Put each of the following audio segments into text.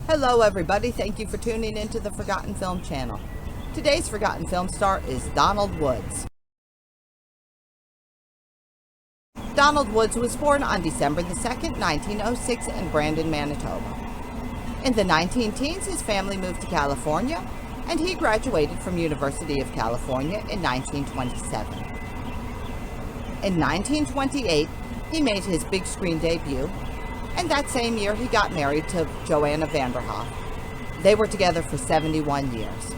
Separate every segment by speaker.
Speaker 1: Hello everybody, thank you for tuning into the Forgotten Film channel. Today's Forgotten Film star is Donald Woods. Donald Woods was born on December the 2nd, 1906 in Brandon, Manitoba. In the 19-teens, his family moved to California, and he graduated from University of California in 1927. In 1928, he made his big screen debut, and that same year he got married to Joanna Vanderhoff. They were together for 71 years.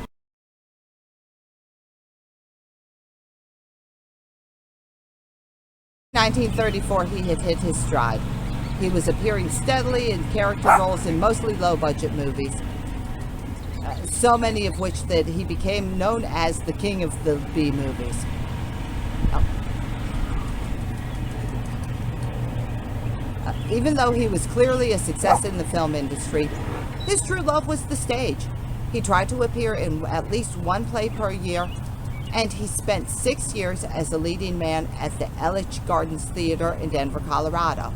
Speaker 1: In 1934, he had hit his stride. He was appearing steadily in character roles in mostly low-budget movies, so many of which that he became known as the king of the B-movies. Even though he was clearly a success in the film industry, his true love was the stage. He tried to appear in at least one play per year, and he spent 6 years as a leading man at the Elitch Gardens Theater in Denver, Colorado.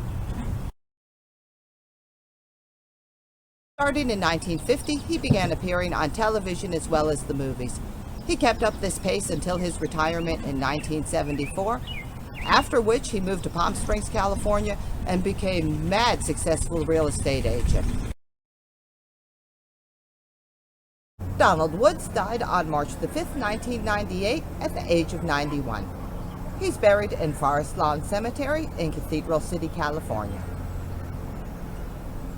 Speaker 1: Starting in 1950, he began appearing on television as well as the movies. He kept up this pace until his retirement in 1974, after which he moved to Palm Springs, California, and became a mad successful real estate agent. Donald Woods died on March the 5th, 1998, at the age of 91. He's buried in Forest Lawn Cemetery in Cathedral City, California.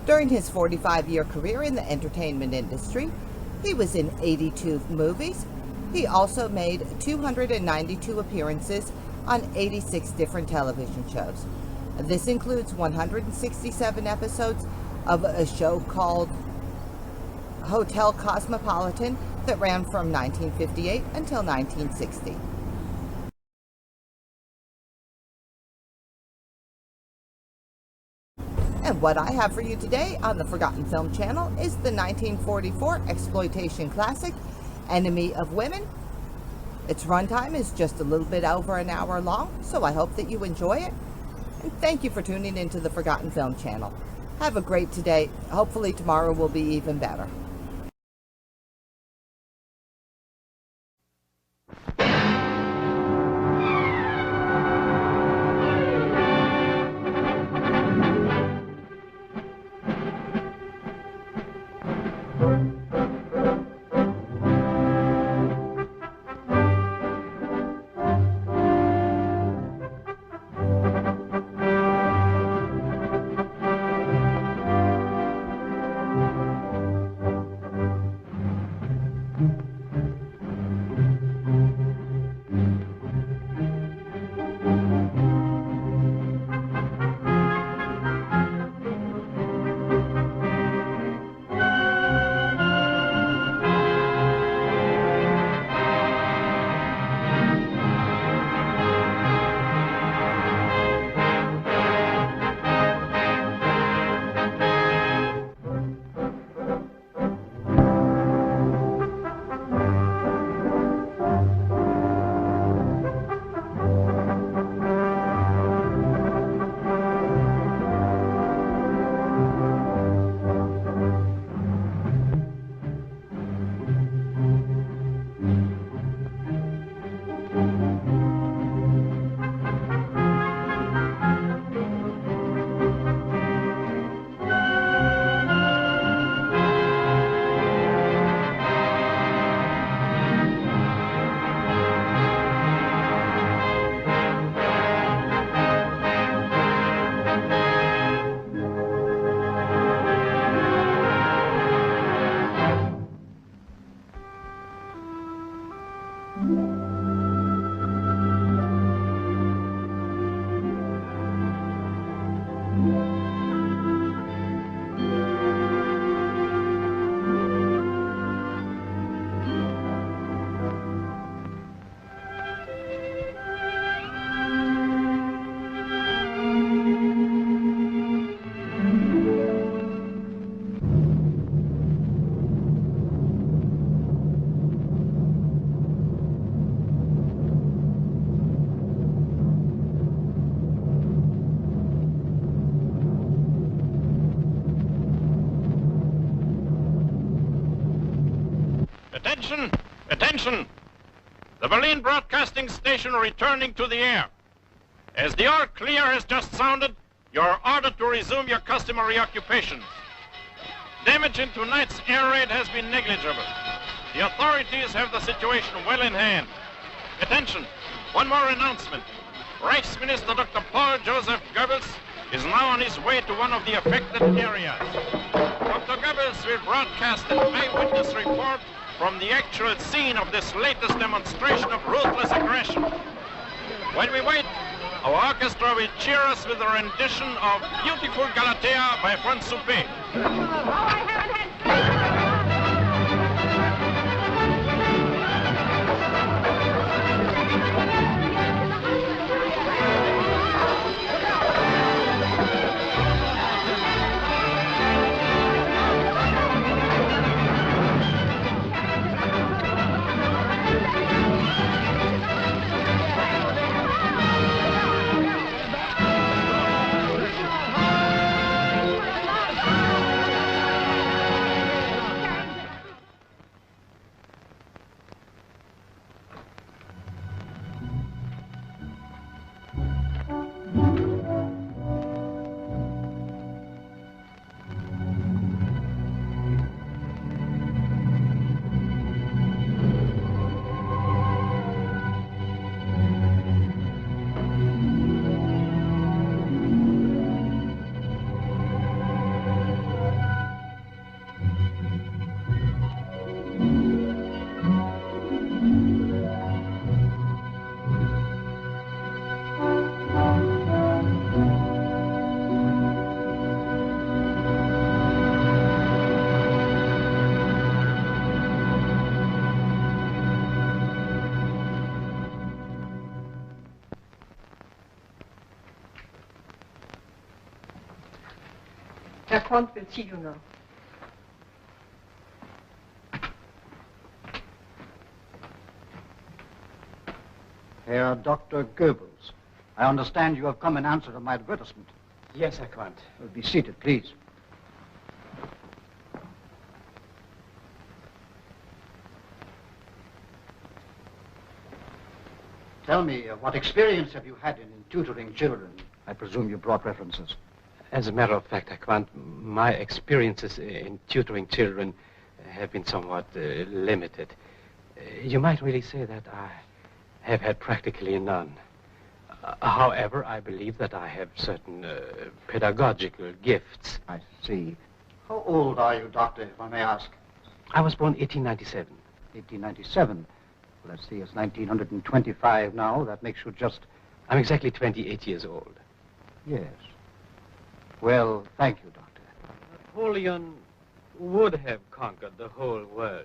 Speaker 1: During his 45-year career in the entertainment industry, he was in 82 movies. He also made 292 appearances on 86 different television shows. This includes 167 episodes of a show called Hotel Cosmopolitan that ran from 1958 until 1960. And what I have for you today on the Forgotten Film channel is the 1944 exploitation classic, Enemy of Women. Its runtime is just a little bit over an hour long, so I hope that you enjoy it. And thank you for tuning into the Forgotten Film channel. Have a great day. Hopefully tomorrow will be even better.
Speaker 2: Attention! Attention! The Berlin Broadcasting Station returning to the air. As the all clear has just sounded, you're ordered to resume your customary occupations. Damage in tonight's air raid has been negligible. The authorities have the situation well in hand. Attention! One more announcement. Reichsminister Dr. Paul Joseph Goebbels is now on his way to one of the affected areas. Dr. Goebbels will broadcast an eyewitness report from the actual scene of this latest demonstration of ruthless aggression. While we wait, our orchestra will cheer us with a rendition of Beautiful Galatea by Franz Suppé.
Speaker 3: Herr Quandt will see you now.
Speaker 4: Herr Dr. Goebbels, I understand you have come in answer to my advertisement.
Speaker 5: Yes, Herr Quandt.
Speaker 4: Be seated, please. Tell me, what experience have you had in tutoring children? I presume you brought references.
Speaker 5: As a matter of fact, Herr Quandt, my experiences in tutoring children have been somewhat limited. You might really say that I have had practically none. However, I believe that I have certain pedagogical gifts.
Speaker 4: I see. How old are you, Doctor, if I may ask?
Speaker 5: I was born 1897.
Speaker 4: 1897? Let's see, it's 1925 now. That makes you just...
Speaker 5: I'm exactly 28 years old.
Speaker 4: Yes. Well, thank you, Doctor.
Speaker 5: Napoleon would have conquered the whole world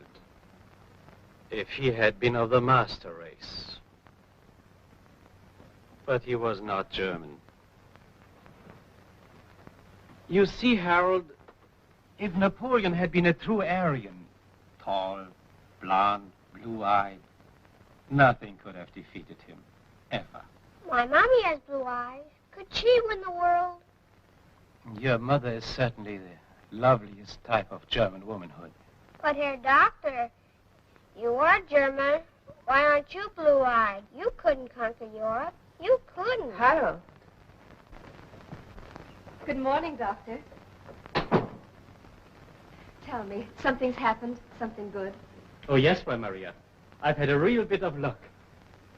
Speaker 5: if he had been of the master race. But he was not German. You see, Harold, if Napoleon had been a true Aryan, tall, blonde, blue-eyed, nothing could have defeated him, ever.
Speaker 6: My mommy has blue eyes. Could she win the world?
Speaker 5: Your mother is certainly the loveliest type of German womanhood.
Speaker 6: But, Herr Doctor, you are German. Why aren't you blue-eyed? You couldn't conquer Europe. You couldn't.
Speaker 3: Harold. Good morning, Doctor. Tell me, something's happened, something good.
Speaker 5: Oh, yes, my Maria. I've had a real bit of luck.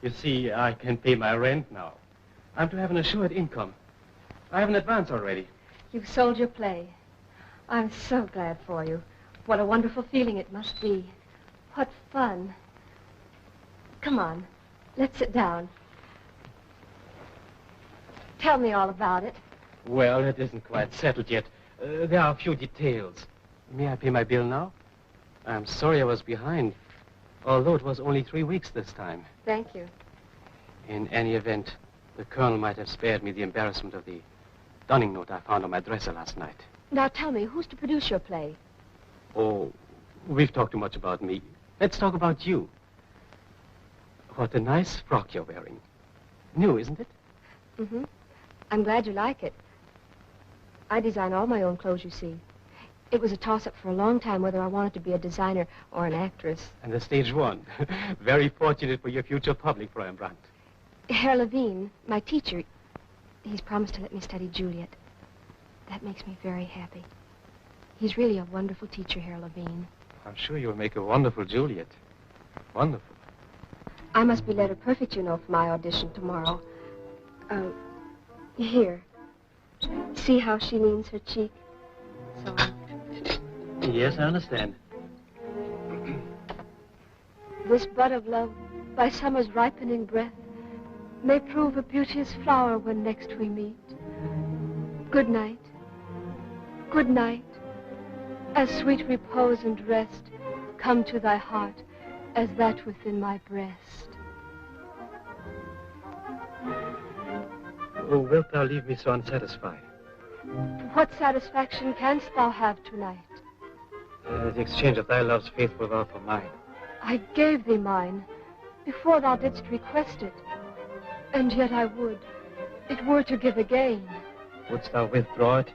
Speaker 5: You see, I can pay my rent now. I'm to have an assured income. I have an advance already.
Speaker 3: You've sold your play. I'm so glad for you. What a wonderful feeling it must be. What fun. Come on, let's sit down. Tell me all about it.
Speaker 5: Well, it isn't quite settled yet. There are a few details. May I pay my bill now? I'm sorry I was behind, although it was only 3 weeks this time.
Speaker 3: Thank you.
Speaker 5: In any event, the colonel might have spared me the embarrassment of the dunning note I found on my dresser last night.
Speaker 3: Now tell me, who's to produce your play?
Speaker 5: Oh, we've talked too much about me. Let's talk about you. What a nice frock you're wearing. New, isn't it?
Speaker 3: Mm-hmm. I'm glad you like it. I design all my own clothes, you see. It was a toss-up for a long time whether I wanted to be a designer or an actress.
Speaker 5: And the stage won. Very fortunate for your future public, Fräulein Brandt.
Speaker 3: Herr Levine, my teacher, he's promised to let me study Juliet. That makes me very happy. He's really a wonderful teacher, Herr Levine.
Speaker 5: I'm sure you'll make a wonderful Juliet. Wonderful.
Speaker 3: I must be letter perfect, you know, for my audition tomorrow. Here. See how she leans her cheek? So
Speaker 5: Yes, I understand.
Speaker 3: this bud of love, by summer's ripening breath, may prove a beauteous flower when next we meet. Good night. Good night. As sweet repose and rest come to thy heart as that within my breast.
Speaker 5: Oh, wilt thou leave me so unsatisfied?
Speaker 3: What satisfaction canst thou have tonight?
Speaker 5: The exchange of thy love's faithful vow for mine.
Speaker 3: I gave thee mine before thou didst request it, and yet I would. It were to give again.
Speaker 5: Wouldst thou withdraw it?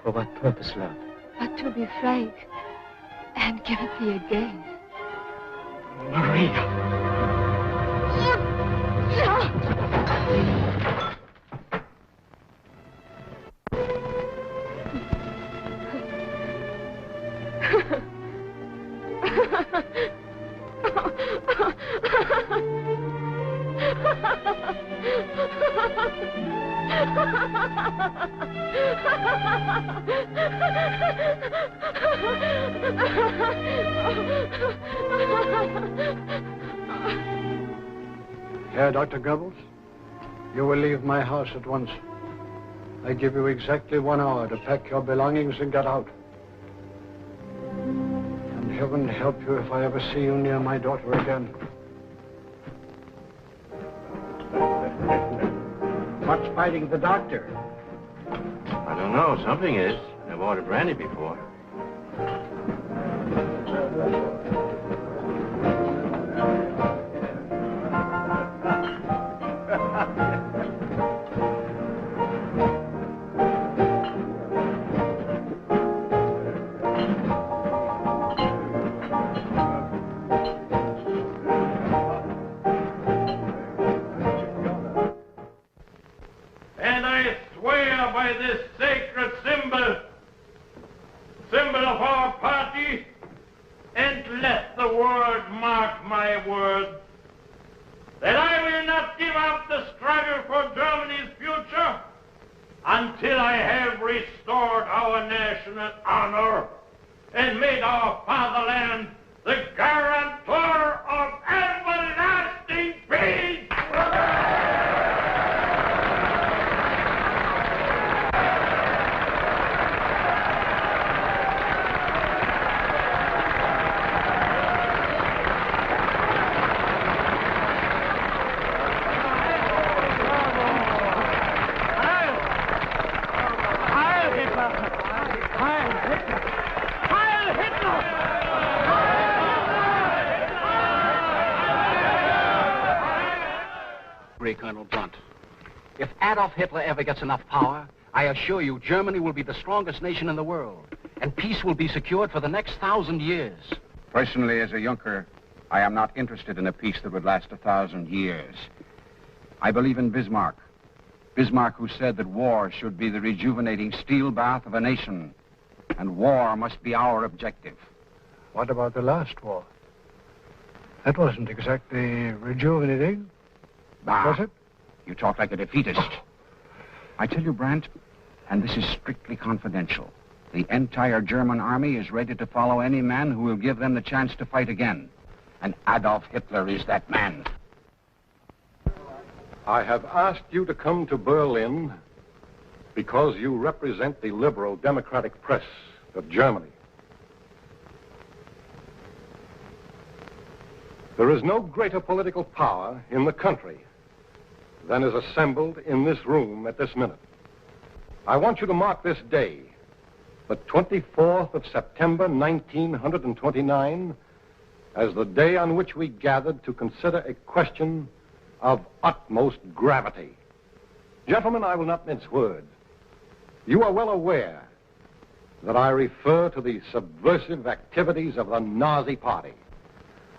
Speaker 5: For what purpose, love?
Speaker 3: But to be frank, and give it thee again.
Speaker 5: Maria!
Speaker 4: Herr Dr. Goebbels, you will leave my house at once. I give you exactly 1 hour to pack your belongings and get out. And heaven help you if I ever see you near my daughter again. What's fighting the doctor?
Speaker 2: I don't know. Something is. I've ordered brandy before.
Speaker 7: And I swear by this sacred symbol of our party, and let the world mark my words, that I will not give up the struggle for Germany's future until I have restored our national honor and made our fatherland the guarantor of everlasting peace.
Speaker 4: Colonel Brandt. If Adolf Hitler ever gets enough power, I assure you Germany will be the strongest nation in the world, and peace will be secured for the next 1,000 years.
Speaker 8: Personally, as a Junker, I am not interested in a peace that would last 1,000 years. I believe in Bismarck. Bismarck, who said that war should be the rejuvenating steel bath of a nation, and war must be our objective.
Speaker 4: What about the last war? That wasn't exactly rejuvenating.
Speaker 8: Bah,
Speaker 4: Was it?
Speaker 8: you talk like a defeatist. I tell you, Brandt, and this is strictly confidential, the entire German army is ready to follow any man who will give them the chance to fight again. And Adolf Hitler is that man.
Speaker 7: I have asked you to come to Berlin because you represent the liberal democratic press of Germany. There is no greater political power in the country than is assembled in this room at this minute. I want you to mark this day, the 24th of September, 1929, as the day on which we gathered to consider a question of utmost gravity. Gentlemen, I will not mince words. You are well aware
Speaker 9: that I refer to the subversive activities of the Nazi Party.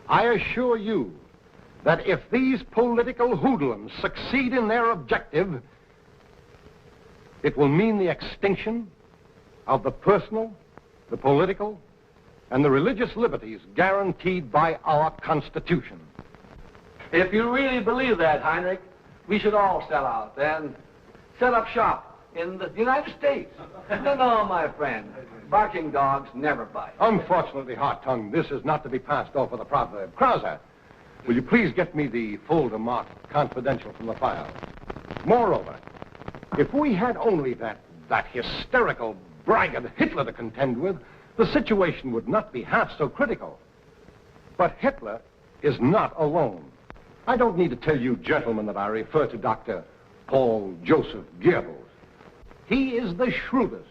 Speaker 9: I assure you that if these political hoodlums succeed in their objective, it will mean the extinction of the personal, the political, and the religious liberties guaranteed by our Constitution.
Speaker 4: If you really believe that, Heinrich, we should all sell out and set up shop in the United States. No, my friend. Barking dogs never bite.
Speaker 9: Unfortunately, Hot-Tongue, this is not to be passed off with a proverb. Krause, will you please get me the folder marked confidential from the file? Moreover, if we had only that hysterical braggart Hitler to contend with, the situation would not be half so critical. But Hitler is not alone. I don't need to tell you gentlemen that I refer to Dr. Paul Joseph Goebbels. He is the shrewdest,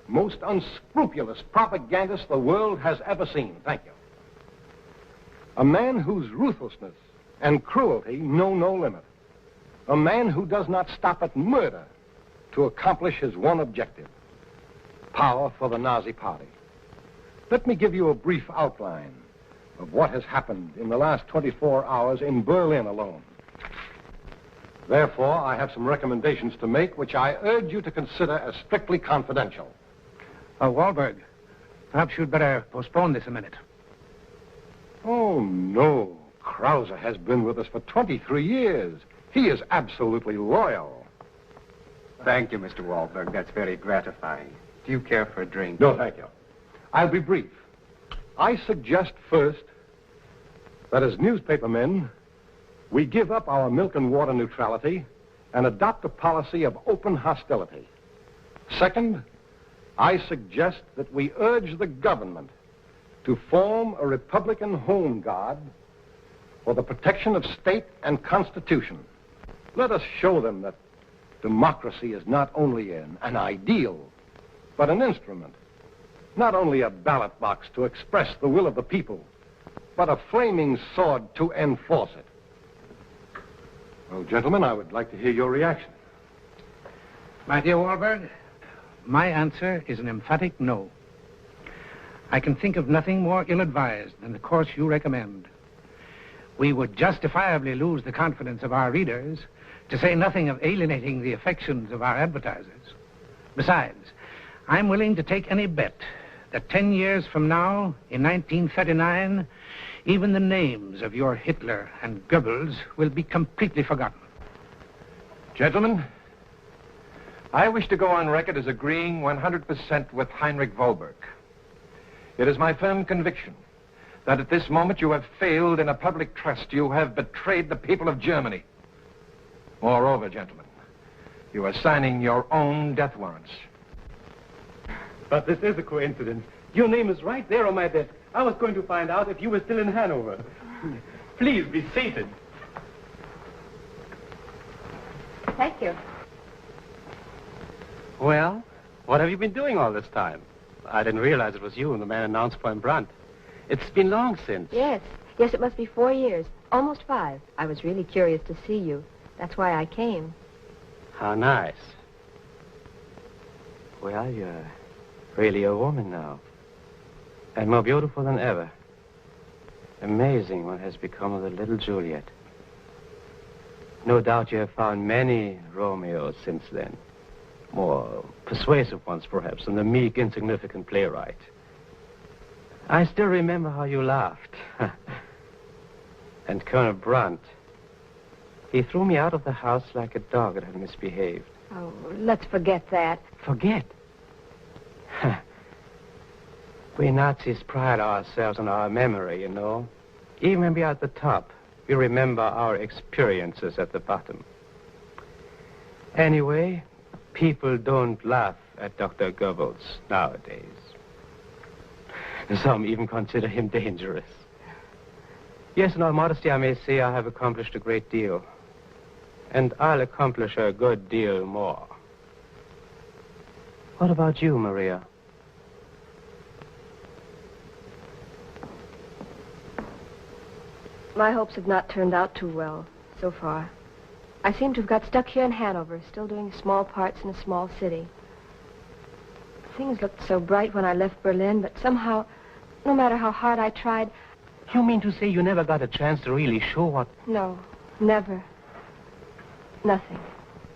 Speaker 9: most unscrupulous propagandist the world has ever seen. Thank you. A man whose ruthlessness and cruelty know no limit. A man who does not stop at murder to accomplish his one objective: power for the Nazi Party. Let me give you a brief outline of what has happened in the last 24 hours in Berlin alone. Therefore, I have some recommendations to make, which I urge you to consider as strictly confidential.
Speaker 10: Wallburg, perhaps you'd better postpone this a minute.
Speaker 9: Oh, no. Krause has been with us for 23 years. He is absolutely loyal.
Speaker 5: Thank you, Mr. Wallburg. That's very gratifying. Do you care for a drink?
Speaker 9: No, thank you. I'll be brief. I suggest first that as newspapermen, we give up our milk and water neutrality and adopt a policy of open hostility. Second, I suggest that we urge the government to form a Republican Home Guard for the protection of state and constitution. Let us show them that democracy is not only an ideal, but an instrument. Not only a ballot box to express the will of the people, but a flaming sword to enforce it. Well, gentlemen, I would like to hear your reaction.
Speaker 10: My dear Wallburg, my answer is an emphatic no. I can think of nothing more ill-advised than the course you recommend. We would justifiably lose the confidence of our readers, to say nothing of alienating the affections of our advertisers. Besides, I'm willing to take any bet that 10 years from now, in 1939, even the names of your Hitler and Goebbels will be completely forgotten.
Speaker 11: Gentlemen, I wish to go on record as agreeing 100% with Heinrich Wallburg. It is my firm conviction that at this moment you have failed in a public trust. You have betrayed the people of Germany. Moreover, gentlemen, you are signing your own death warrants.
Speaker 5: But this is a coincidence. Your name is right there on my desk. I was going to find out if you were still in Hanover. Please be seated.
Speaker 3: Thank you.
Speaker 5: Well, what have you been doing all this time? I didn't realize it was you and the man announced for Brandt. It's been long since.
Speaker 12: Yes, it must be 4 years. Almost 5. I was really curious to see you. That's why I came.
Speaker 5: How nice. Well, you're really a woman now. And more beautiful than ever. Amazing what has become of the little Juliet. No doubt you have found many Romeos since then. More persuasive ones, perhaps, than the meek, insignificant playwright. I still remember how you laughed. And Colonel Brandt, he threw me out of the house like a dog that had misbehaved.
Speaker 12: Oh, let's forget that.
Speaker 5: Forget? We Nazis pride ourselves on our memory, you know. Even when we are at the top, we remember our experiences at the bottom. Anyway, people don't laugh at Dr. Goebbels nowadays. Some even consider him dangerous. Yes, in all modesty, I may say I have accomplished a great deal. And I'll accomplish a good deal more. What about you, Maria?
Speaker 12: My hopes have not turned out too well so far. I seem to have got stuck here in Hanover, still doing small parts in a small city. Things looked so bright when I left Berlin, but somehow, no matter how hard I tried...
Speaker 5: You mean to say you never got a chance to really show what...
Speaker 12: No, never. Nothing.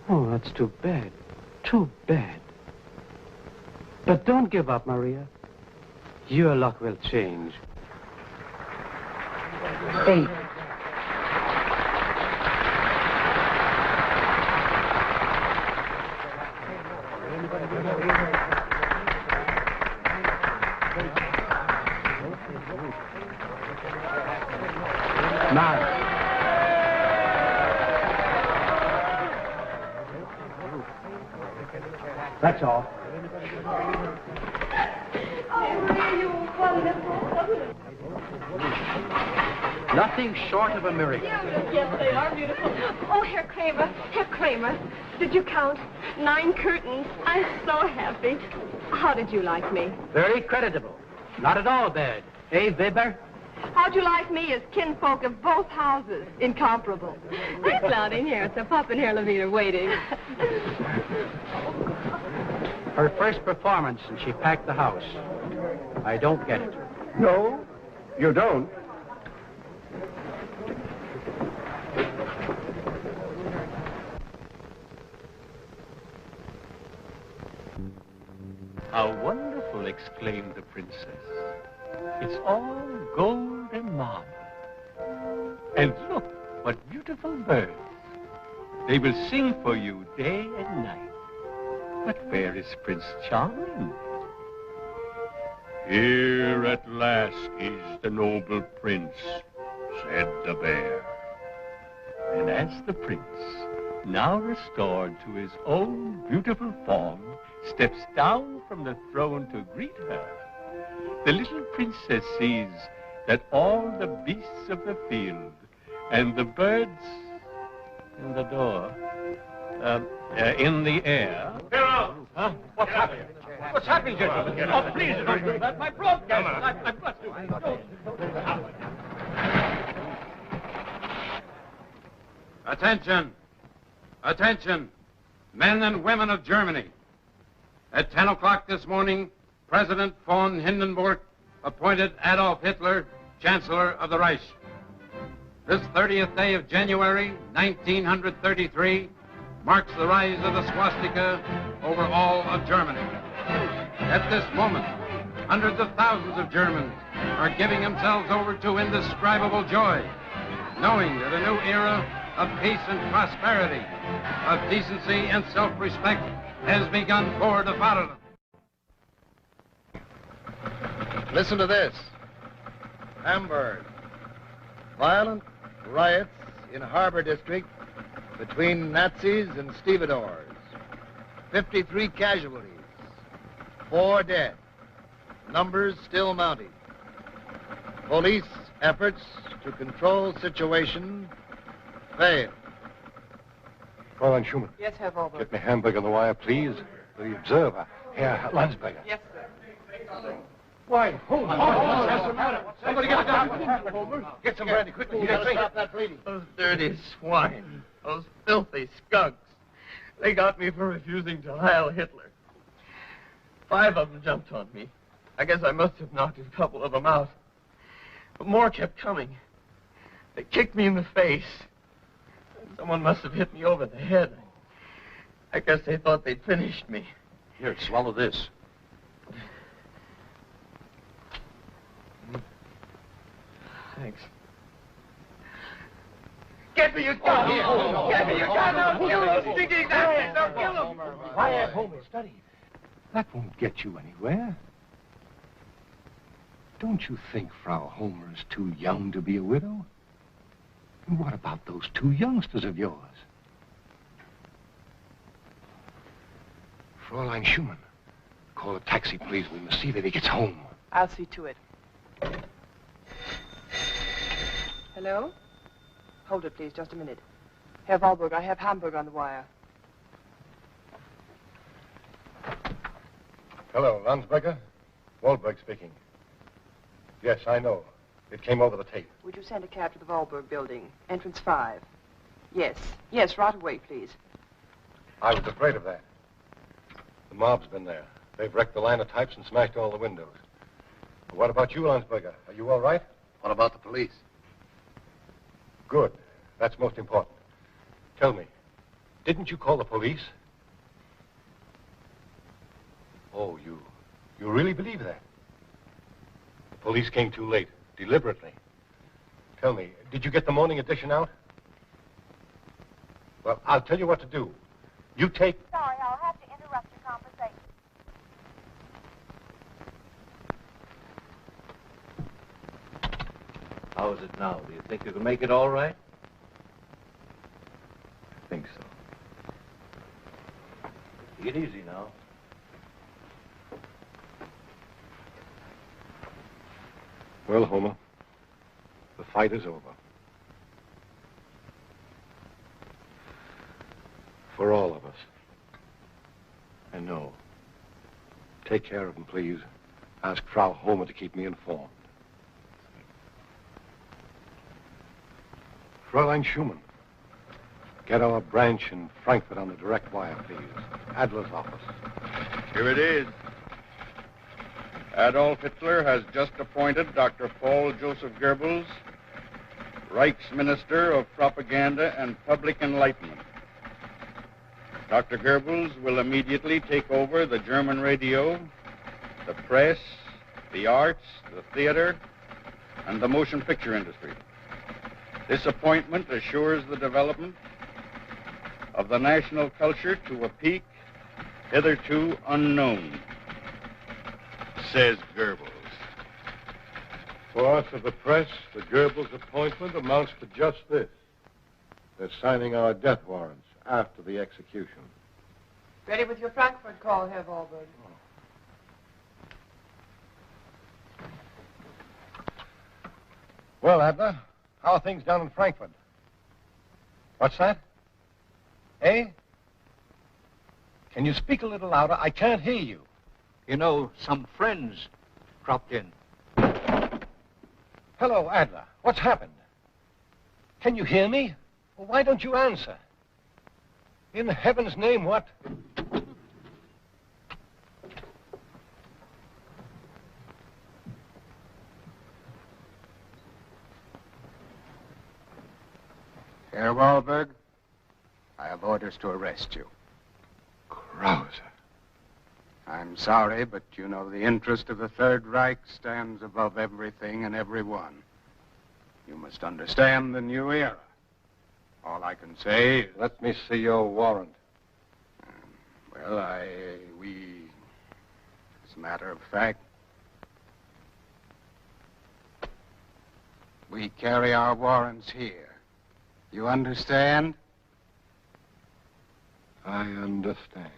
Speaker 5: Oh, that's too bad. Too bad. But don't give up, Maria. Your luck will change. 8.
Speaker 9: That's all.
Speaker 5: Nothing short of a miracle.
Speaker 3: Yes, they are beautiful. Oh, Herr Kramer, did you count 9 curtains? I'm so happy. How did you like me?
Speaker 5: Very creditable. Not at all bad. Eh, Weber?
Speaker 3: How'd you like me as kinfolk of both houses? Incomparable. There's Claudia in here. It's a pup and Herr Levine waiting.
Speaker 5: Her first performance, and she packed the house. I don't get it.
Speaker 9: No, you don't.
Speaker 13: How wonderful, exclaimed the princess. It's all gold and marble. And look, what beautiful birds. They will sing for you day and night. But where is Prince Charming? Here at last is the noble prince, said the bear. And as the prince, now restored to his own beautiful form, steps down from the throne to greet her, the little princess sees that all the beasts of the field and the birds in the door, in the air...
Speaker 7: Beryl!
Speaker 13: Huh?
Speaker 7: What's happening? What's happening, gentlemen? Oh, please, don't do that. My broadcast. I bless you.
Speaker 8: Attention! Attention! Men and women of Germany. At 10 o'clock this morning, President von Hindenburg appointed Adolf Hitler Chancellor of the Reich. This 30th day of January, 1933, marks the rise of the swastika over all of Germany. At this moment, hundreds of thousands of Germans are giving themselves over to indescribable joy, knowing that a new era of peace and prosperity, of decency and self-respect has begun for the Vaterland.
Speaker 14: Listen to this. Hamburg. Violent riots in Harbor District between Nazis and stevedores. 53 casualties. 4 dead. Numbers still mounting. Police efforts to control situation fail.
Speaker 9: Fräulein Schumann.
Speaker 15: Yes, Herr Wallburg.
Speaker 9: Get me Hamburg on the wire, please. The Observer. Herr Landsberger.
Speaker 15: Yes, sir.
Speaker 9: Why, hold on.
Speaker 14: What's the matter?
Speaker 9: Somebody get a doctor.
Speaker 14: Get some brandy, quickly. You gotta stop that bleeding.
Speaker 16: Those dirty swine. Those filthy skunks. They got me for refusing to Heil Hitler. 5 of them jumped on me. I guess I must have knocked a couple of them out. But more kept coming. They kicked me in the face. Someone must have hit me over the head. I guess they thought they'd finished me.
Speaker 9: Here, swallow this.
Speaker 16: Thanks. Get me, you gun! Get me, you gun! Don't kill those stinking Nazis! Don't kill them!
Speaker 9: Quiet, home and study. That won't get you anywhere. Don't you think Frau Homer is too young to be a widow? And what about those 2 youngsters of yours? Fräulein Schumann, call a taxi, please. We must see that he gets home.
Speaker 15: I'll see to it. Hello? Hold it, please, just a minute. Herr Wallburg, I have Hamburg on the wire.
Speaker 9: Hello, Landsberger. Wallburg speaking. Yes, I know. It came over the tape.
Speaker 15: Would you send a cab to the Wallburg building? Entrance 5. Yes. Yes, right away, please.
Speaker 9: I was afraid of that. The mob's been there. They've wrecked the linotypes and smashed all the windows. But what about you, Landsberger? Are you all right?
Speaker 14: What about the police?
Speaker 9: Good. That's most important. Tell me, didn't you call the police? Oh, you really believe that? The police came too late, deliberately. Tell me, did you get the morning edition out? Well, I'll tell you what to do. You take...
Speaker 17: Sorry, I'll have to interrupt your conversation.
Speaker 16: How is it now? Do you think you can make it all right?
Speaker 11: I think so.
Speaker 16: Take it easy now.
Speaker 9: Well, Homer, the fight is over. For all of us.
Speaker 11: I know.
Speaker 9: Take care of him, please. Ask Frau Homer to keep me informed. Fräulein Schumann, get our branch in Frankfurt on the direct wire, please. Adler's office.
Speaker 18: Here it is. Adolf Hitler has just appointed Dr. Paul Joseph Goebbels, Reichsminister of Propaganda and Public Enlightenment. Dr. Goebbels will immediately take over the German radio, the press, the arts, the theater, and the motion picture industry. This appointment assures the development of the national culture to a peak hitherto unknown, says Goebbels.
Speaker 9: For us of the press, the Goebbels appointment amounts to just this. They're signing our death warrants after the execution.
Speaker 15: Ready with your Frankfurt call, Herr Wallburg.
Speaker 9: Well, Adler, how are things down in Frankfurt? What's that? Eh? Can you speak a little louder? I can't hear you.
Speaker 19: You know, some friends dropped in.
Speaker 9: Hello, Adler. What's happened? Can you hear me? Well, why don't you answer? In heaven's name, what?
Speaker 20: Herr Wallburg, I have orders to arrest you.
Speaker 9: Krause.
Speaker 20: I'm sorry, but you know the interest of the Third Reich stands above everything and everyone. You must understand the new era. All I can say is...
Speaker 9: Let me see your warrant.
Speaker 20: Well, as a matter of fact, we carry our warrants here. You understand?
Speaker 9: I understand.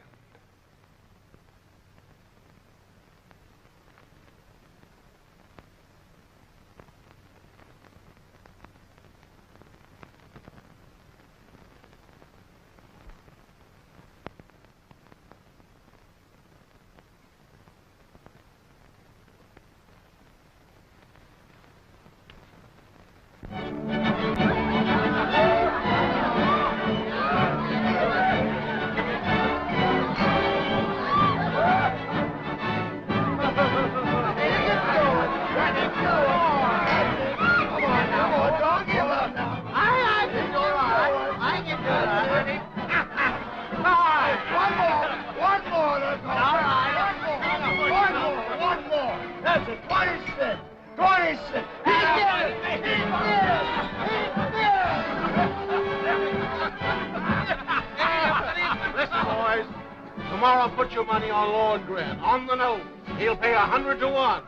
Speaker 19: Tomorrow, put your money on Lorngren, on the nose. He'll pay 100 to 1.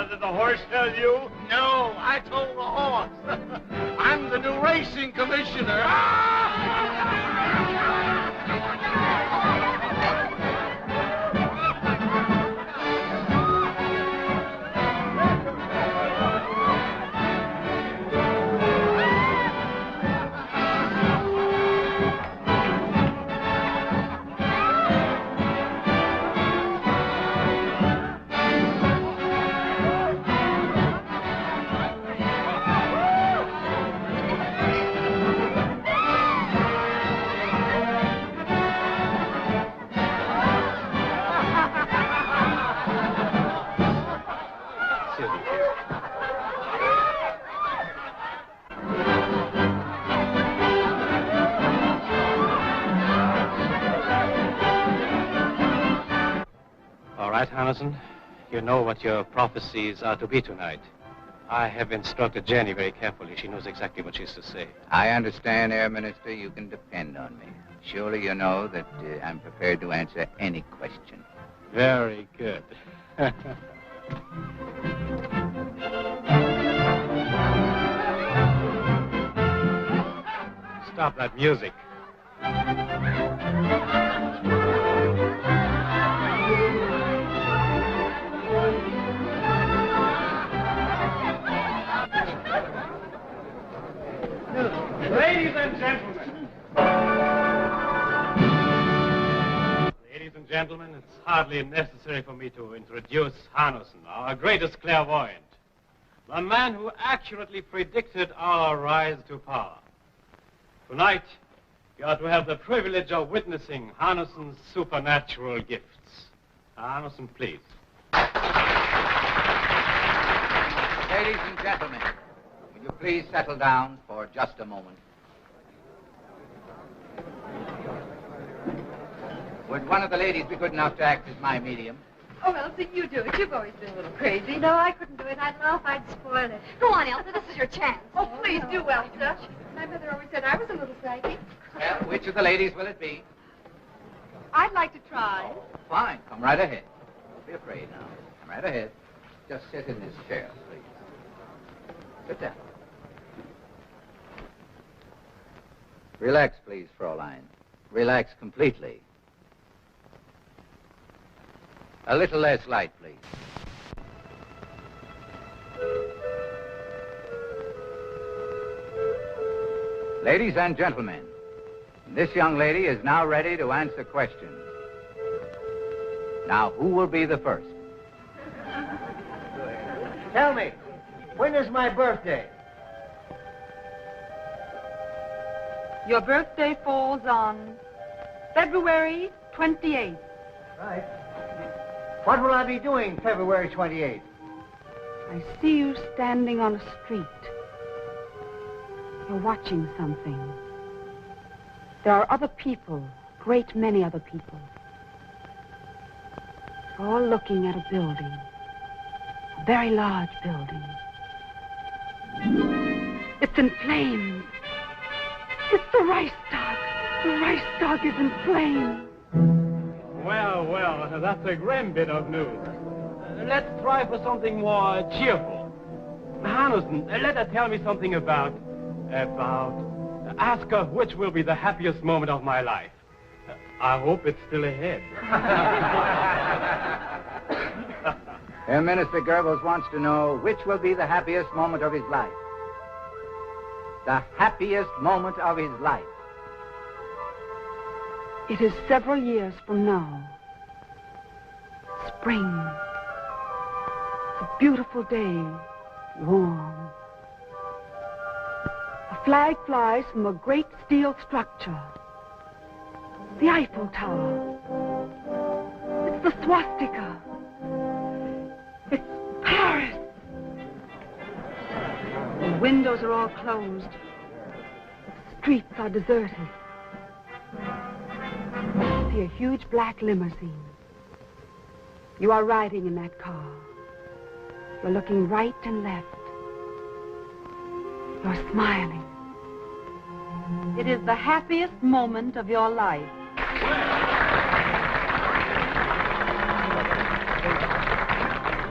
Speaker 7: Did the horse tell you?
Speaker 19: No, I told the horse. I'm the new racing commissioner.
Speaker 5: Hanussen, you know what your prophecies are to be tonight. I have instructed Jenny very carefully. She knows exactly what she's to say.
Speaker 21: I understand, Herr Minister. You can depend on me. Surely you know that I'm prepared to answer any question.
Speaker 5: Very good. Stop that music.
Speaker 22: Ladies and gentlemen.
Speaker 5: Ladies and gentlemen, it's hardly necessary for me to introduce Hanussen, our greatest clairvoyant. The man who accurately predicted our rise to power. Tonight, you are to have the privilege of witnessing Hanussen's supernatural gifts. Hanussen, please.
Speaker 21: Ladies and gentlemen, will you please settle down for just a moment? Would one of the ladies be good enough to act as my medium?
Speaker 23: Oh, Elsa, you do it. You've always been a little crazy. No, I couldn't do it. I'd laugh. I'd spoil it. Go on, Elsa. This is your chance. Oh, please do, Elsa. My mother always said I was a little psychic.
Speaker 21: Well, which of the ladies will it be?
Speaker 23: I'd like to try.
Speaker 21: Oh, fine. Come right ahead. Don't be afraid now. Come right ahead. Just sit in this chair, please. Sit down. Relax, please, Fräulein. Relax completely. A little less light, please. Ladies and gentlemen, this young lady is now ready to answer questions. Now, who will be the first?
Speaker 14: Tell me, when is my birthday?
Speaker 23: Your birthday falls on February 28th.
Speaker 14: Right. What will I be doing February 28th?
Speaker 23: I see you standing on a street. You're watching something. There are other people, a great many other people. They're all looking at a building, a very large building. It's in flames. It's the Reichstag. The Reichstag is in flames.
Speaker 5: Well, well, that's a grim bit of news. Let's try for something more cheerful. Hanussen, let her tell me something about... Ask her which will be the happiest moment of my life. I hope it's still ahead.
Speaker 21: Herr Minister Goebbels wants to know which will be the happiest moment of his life. The happiest moment of his life.
Speaker 23: It is several years from now. Spring. It's a beautiful day, warm. A flag flies from a great steel structure. The Eiffel Tower. It's the swastika. It's Paris. The windows are all closed. The streets are deserted. I see a huge black limousine. You are riding in that car. You're looking right and left. You're smiling. It is the happiest moment of your life.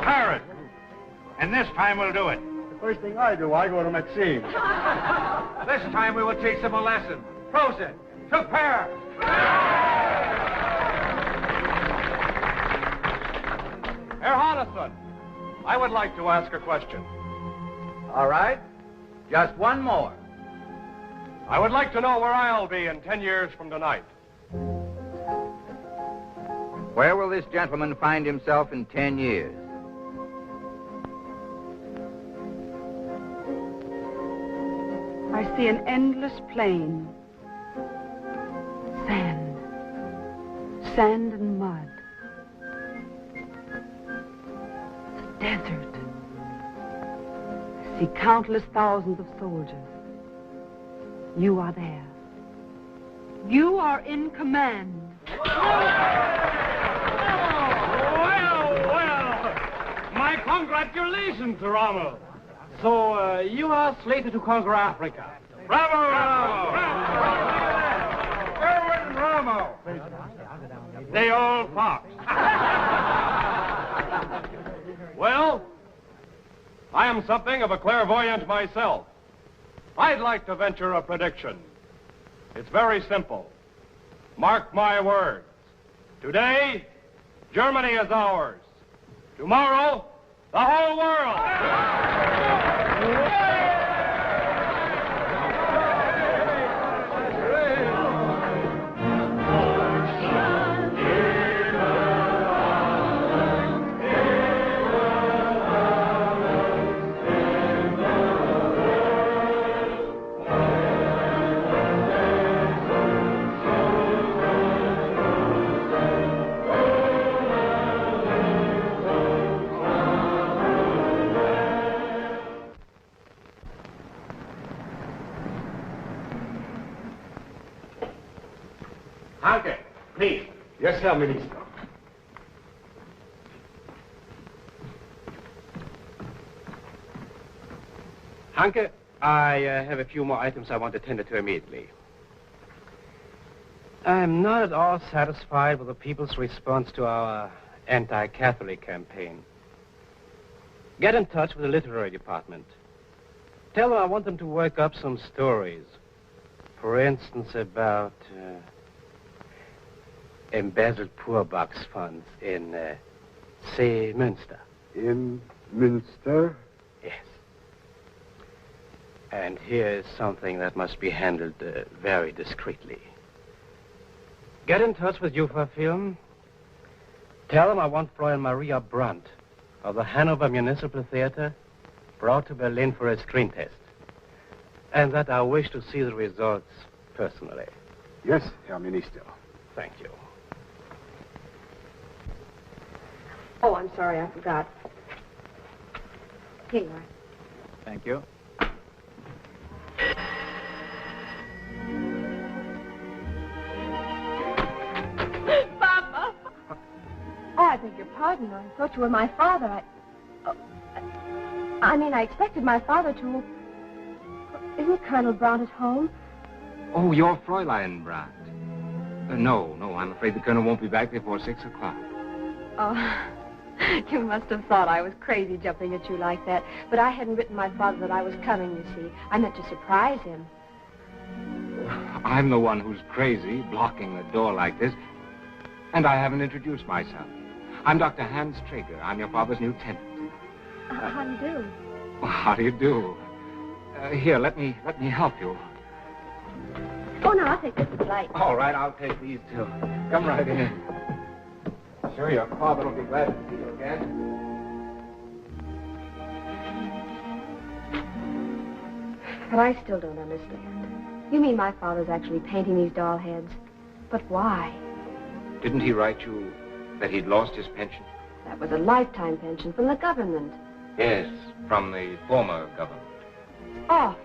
Speaker 19: Paris. And this time we'll do it.
Speaker 14: The first thing I do, I go to Maxime.
Speaker 19: This time we will teach them a lesson. Prosit. To Paris.
Speaker 9: Herr Hanussen, I would like to ask a question.
Speaker 21: All right. Just one more.
Speaker 9: I would like to know where I'll be in 10 years from tonight.
Speaker 21: Where will this gentleman find himself in 10 years?
Speaker 23: I see an endless plain. Sand. Sand and mud. It's a desert. I see countless thousands of soldiers. You are there. You are in command.
Speaker 22: Well, Congratulations, Rommel. So, you are slated to conquer Africa.
Speaker 7: Bravo! Erwin Rommel!
Speaker 22: They all fox.
Speaker 9: Well, I am something of a clairvoyant myself. I'd like to venture a prediction. It's very simple. Mark my words. Today, Germany is ours. Tomorrow, the whole world.
Speaker 22: Hanke, please.
Speaker 9: Yes, Herr Minister.
Speaker 5: Hanke, I have a few more items I want attended to immediately. I'm not at all satisfied with the people's response to our anti-Catholic campaign. Get in touch with the literary department. Tell them I want them to work up some stories. For instance, about embezzled poor box funds in, say, Münster.
Speaker 1: In Münster?
Speaker 5: Yes. And here is something that must be handled very discreetly. Get in touch with UFA Film. Tell them I want Fräulein Maria Brandt of the Hanover Municipal Theater brought to Berlin for a screen test. And that I wish to see the results personally.
Speaker 1: Yes, Herr Minister.
Speaker 5: Thank you.
Speaker 12: Oh, I'm sorry, I forgot. Here you are.
Speaker 21: Thank you.
Speaker 12: Papa! Oh, I beg your pardon. I thought you were my father. I expected my father to... Isn't Colonel Brandt at home?
Speaker 8: Oh, you're Fräulein Brandt. No, I'm afraid the Colonel won't be back before 6 o'clock.
Speaker 12: Oh, you must have thought I was crazy jumping at you like that. But I hadn't written my father that I was coming, you see. I meant to surprise him.
Speaker 8: I'm the one who's crazy, blocking the door like this. And I haven't introduced myself. I'm Dr. Hans Traeger. I'm your father's new tenant.
Speaker 12: How do you do?
Speaker 8: How do you do? Here, let me help you.
Speaker 12: Oh, no, I'll take this light.
Speaker 8: All right, I'll take these too. Come right in. Sure, your father will be glad to see you again.
Speaker 12: But I still don't understand. You mean my father's actually painting these doll heads? But why?
Speaker 8: Didn't he write you that he'd lost his pension?
Speaker 12: That was a lifetime pension from the government.
Speaker 8: Yes, from the former government.
Speaker 12: Awful.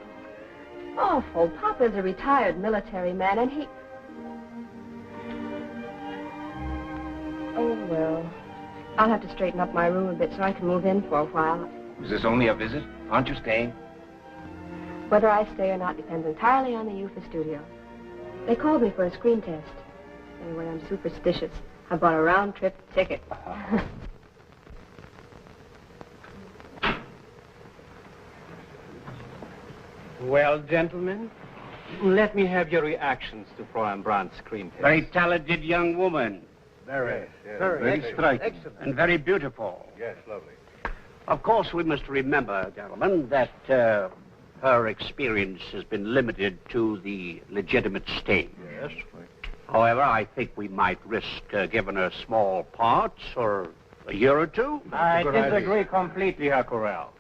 Speaker 12: Awful. Papa's a retired military man, and he... Oh, well. I'll have to straighten up my room a bit so I can move in for a while.
Speaker 8: Is this only a visit? Aren't you staying?
Speaker 12: Whether I stay or not depends entirely on the UFA studio. They called me for a screen test. Anyway, I'm superstitious. I bought a round-trip ticket.
Speaker 5: Well, gentlemen, let me have your reactions to Fräulein Brandt's screen test.
Speaker 14: Very talented young woman.
Speaker 9: Very.
Speaker 14: Very striking. And very beautiful.
Speaker 9: Yes, lovely.
Speaker 14: Of course, we must remember, gentlemen, that her experience has been limited to the legitimate stage.
Speaker 9: Yes.
Speaker 14: However, I think we might risk giving her small parts for a year or two.
Speaker 5: I disagree completely, Herr Corral.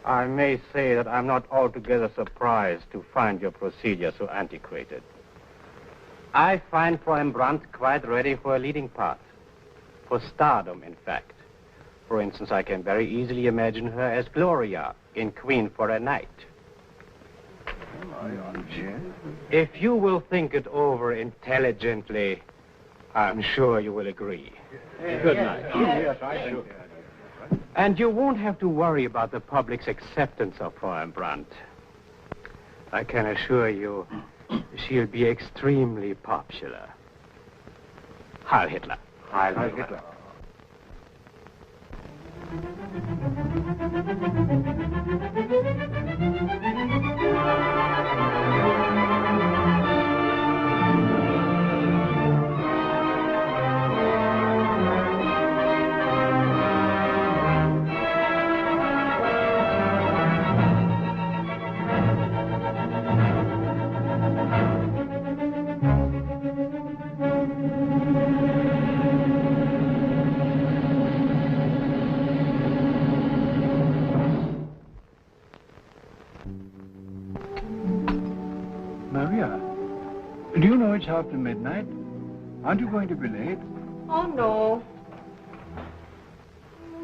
Speaker 5: I may say that I'm not altogether surprised to find your procedure so antiquated. I find Fräulein Brandt quite ready for a leading part. For stardom, in fact. For instance, I can very easily imagine her as Gloria in Queen for a Night. If you will think it over intelligently, I'm sure you will agree.
Speaker 9: Good night.
Speaker 14: Yes,
Speaker 9: I do.
Speaker 5: And you won't have to worry about the public's acceptance of her, Brandt. I can assure you, she'll be extremely popular. Heil Hitler.
Speaker 8: Heil Hitler.
Speaker 2: Do you know it's after midnight? Aren't you going to be late?
Speaker 3: Oh, no.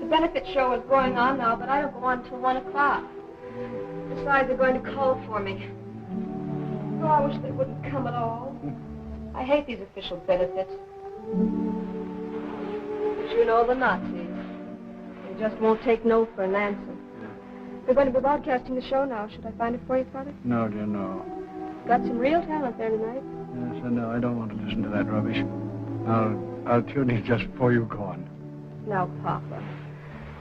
Speaker 3: The benefit show is going on now, but I don't go on till 1 o'clock. Besides, they're going to call for me. Oh, I wish they wouldn't come at all. I hate these official benefits. But you know the Nazis. They just won't take no for an answer. They're going to be broadcasting the show now. Should I find it for you, Father?
Speaker 2: No, dear, no.
Speaker 3: Got some real talent there tonight.
Speaker 2: Yes, I know. I don't want to listen to that rubbish. I'll tune in just before you go on.
Speaker 3: Now, Papa,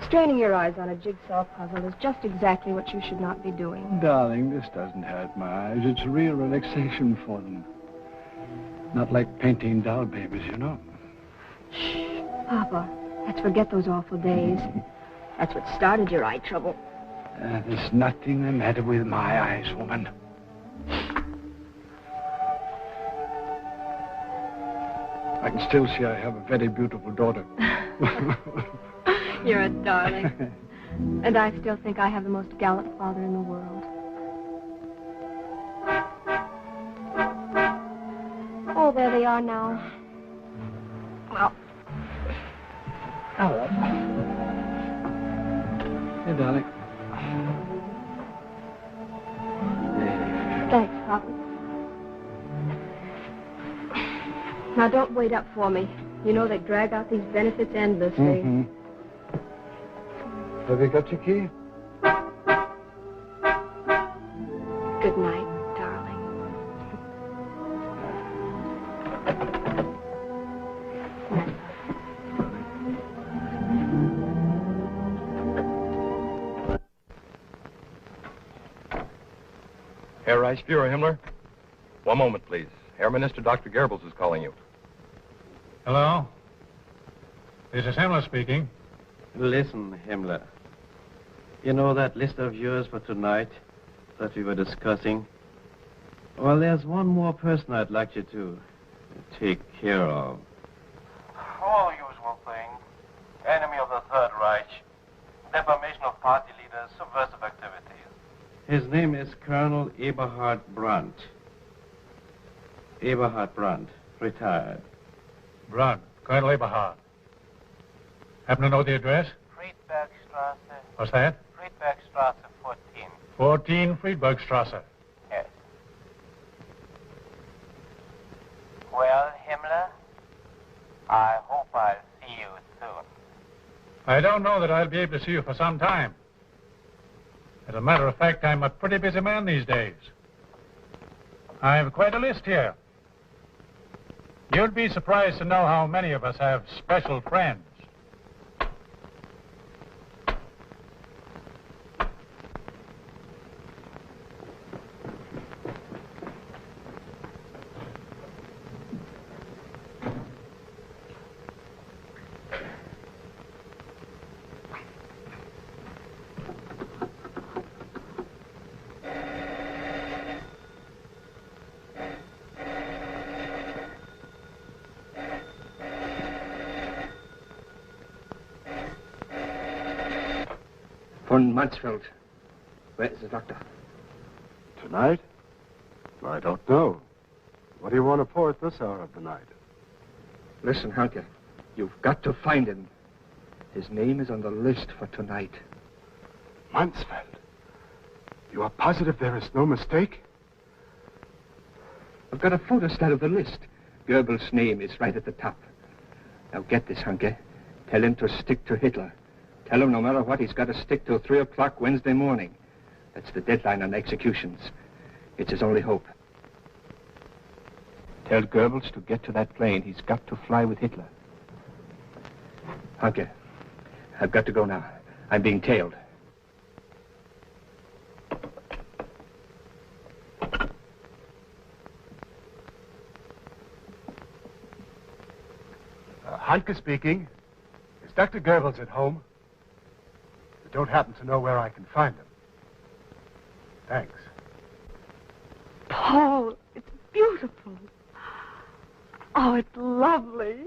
Speaker 3: straining your eyes on a jigsaw puzzle is just exactly what you should not be doing.
Speaker 2: Darling, this doesn't hurt my eyes. It's a real relaxation for them. Not like painting doll babies, you know.
Speaker 3: Shh, Papa. Let's forget those awful days. That's what started your eye trouble.
Speaker 2: There's nothing the matter with my eyes, woman. I can still see I have a very beautiful daughter.
Speaker 3: You're a darling. And I still think I have the most gallant father in the world. Oh, there they are now. Well.
Speaker 2: Hello. Hey, darling.
Speaker 3: Thanks, Papa. Now, don't wait up for me. You know they drag out these benefits endlessly.
Speaker 2: Mm-hmm. Have you got your key?
Speaker 3: Good night, darling.
Speaker 11: Herr Reichsfuhrer Himmler? One moment, please. Herr Minister Dr. Goebbels is calling you.
Speaker 10: Hello? This is Himmler speaking.
Speaker 5: Listen, Himmler. You know that list of yours for tonight that we were discussing? Well, there's one more person I'd like you to take care of.
Speaker 4: All usual thing. Enemy of the Third Reich. Defamation of party leaders, subversive activities.
Speaker 5: His name is Colonel Eberhardt Brandt. Eberhardt Brandt, retired.
Speaker 10: Brandt, Colonel Eberhardt. Happen to know the address?
Speaker 4: Friedbergstrasse.
Speaker 10: What's that?
Speaker 4: Friedbergstrasse 14.
Speaker 10: 14 Friedbergstrasse.
Speaker 4: Yes. Well, Himmler, I hope I'll see you soon.
Speaker 10: I don't know that I'll be able to see you for some time. As a matter of fact, I'm a pretty busy man these days. I've quite a list here. You'd be surprised to know how many of us have special friends.
Speaker 6: Von Mansfeld. Where is the doctor?
Speaker 1: Tonight? I don't know. What do you want to pour at this hour of the night?
Speaker 6: Listen, Hanke. You've got to find him. His name is on the list for tonight.
Speaker 1: Mansfeld. You are positive there is no mistake?
Speaker 6: I've got a photostat of the list. Goebbels' name is right at the top. Now get this, Hanke. Tell him to stick to Hitler. Tell him no matter what, he's got to stick till 3 o'clock Wednesday morning. That's the deadline on executions. It's his only hope. Tell Goebbels to get to that plane. He's got to fly with Hitler. Hanke, I've got to go now. I'm being tailed.
Speaker 9: Hanke speaking. Is Dr. Goebbels at home? You don't happen to know where I can find him. Thanks.
Speaker 23: Paul, it's beautiful. Oh, it's lovely.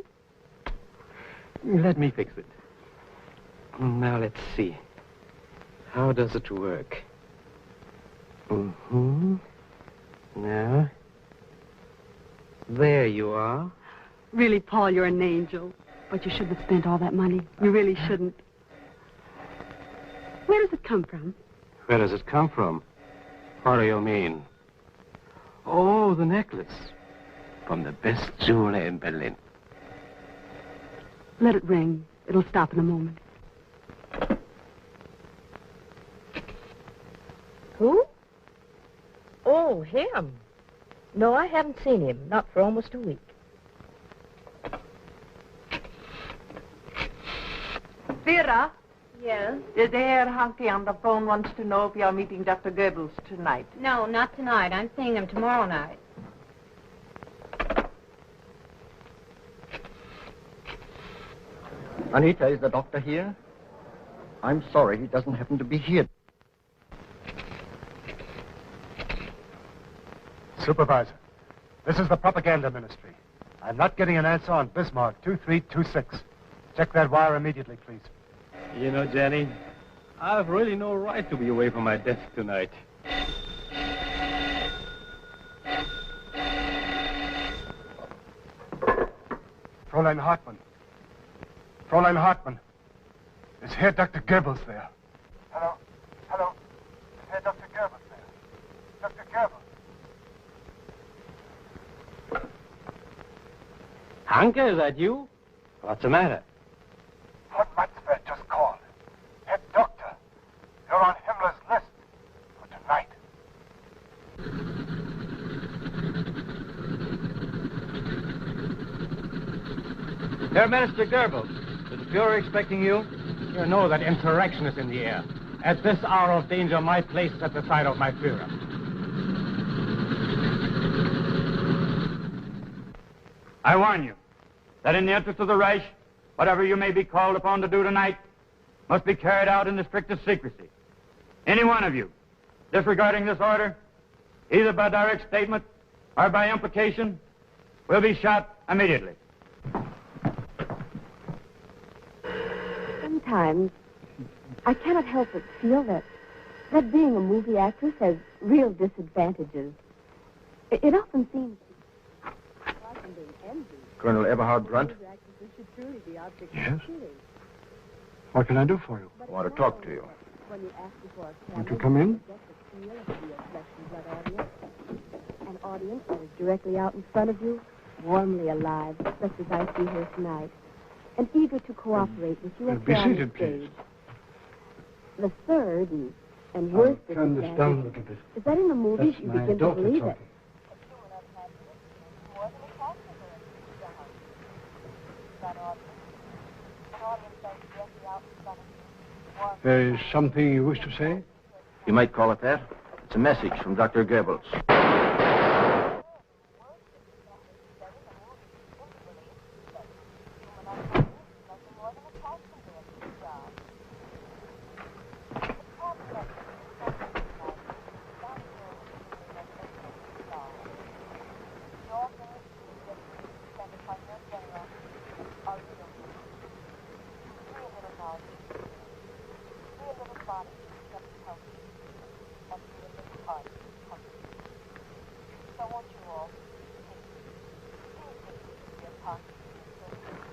Speaker 5: Let me fix it. Now, let's see. How does it work? Now. There you are.
Speaker 23: Really, Paul, you're an angel. But you shouldn't have spent all that money. You really shouldn't. Where does it come from?
Speaker 5: Where does it come from? What do you mean? Oh, the necklace. From the best jeweler in Berlin.
Speaker 23: Let it ring. It'll stop in a moment.
Speaker 13: Who? Oh, him. No, I haven't seen him. Not for almost a week.
Speaker 16: Vera?
Speaker 13: Yes?
Speaker 16: Is Herr Hanke on the phone wants to know if you're meeting Dr. Goebbels tonight.
Speaker 13: No, not tonight. I'm seeing him tomorrow night.
Speaker 17: Anita, is the doctor here? I'm sorry, he doesn't happen to be here.
Speaker 9: Supervisor, this is the propaganda ministry. I'm not getting an answer on Bismarck 2326. Check that wire immediately, please.
Speaker 5: You know, Jenny, I've really no right to be away from my desk tonight.
Speaker 9: Fräulein Hartman. Fräulein Hartman. Is Herr Dr. Goebbels there? Hello? Hello? Is Herr Dr. Goebbels there? Dr. Goebbels?
Speaker 5: Hanke, is that you? What's the matter?
Speaker 9: Von Matzfeld just called. Herr Doctor, you're on Himmler's list for tonight.
Speaker 5: Herr Minister Goebbels, is the Fuhrer expecting you? You know that insurrection is in the air. At this hour of danger, my place is at the side of my Fuhrer.
Speaker 24: I warn you that in the interest of the Reich, whatever you may be called upon to do tonight must be carried out in the strictest secrecy. Any one of you disregarding this order, either by direct statement or by implication, will be shot immediately.
Speaker 12: Sometimes I cannot help but feel that being a movie actress has real disadvantages. It often seems
Speaker 6: Colonel Eberhardt, Brandt?
Speaker 2: Yes? What can I do for you?
Speaker 6: I want to talk to you.
Speaker 2: Won't you come in?
Speaker 12: An audience that is directly out in front of you, warmly alive, such as I see here tonight, and eager to cooperate with you
Speaker 2: Be
Speaker 12: on the
Speaker 2: seated,
Speaker 12: stage.
Speaker 2: please.
Speaker 12: The third and worst
Speaker 2: Turn this down a little bit.
Speaker 12: is that in the movies
Speaker 2: That's
Speaker 12: you
Speaker 2: my
Speaker 12: begin to
Speaker 2: daughter
Speaker 12: believe
Speaker 2: talking.
Speaker 12: it.
Speaker 2: There is something you wish to say?
Speaker 17: You might call it that. It's a message from Dr. Goebbels.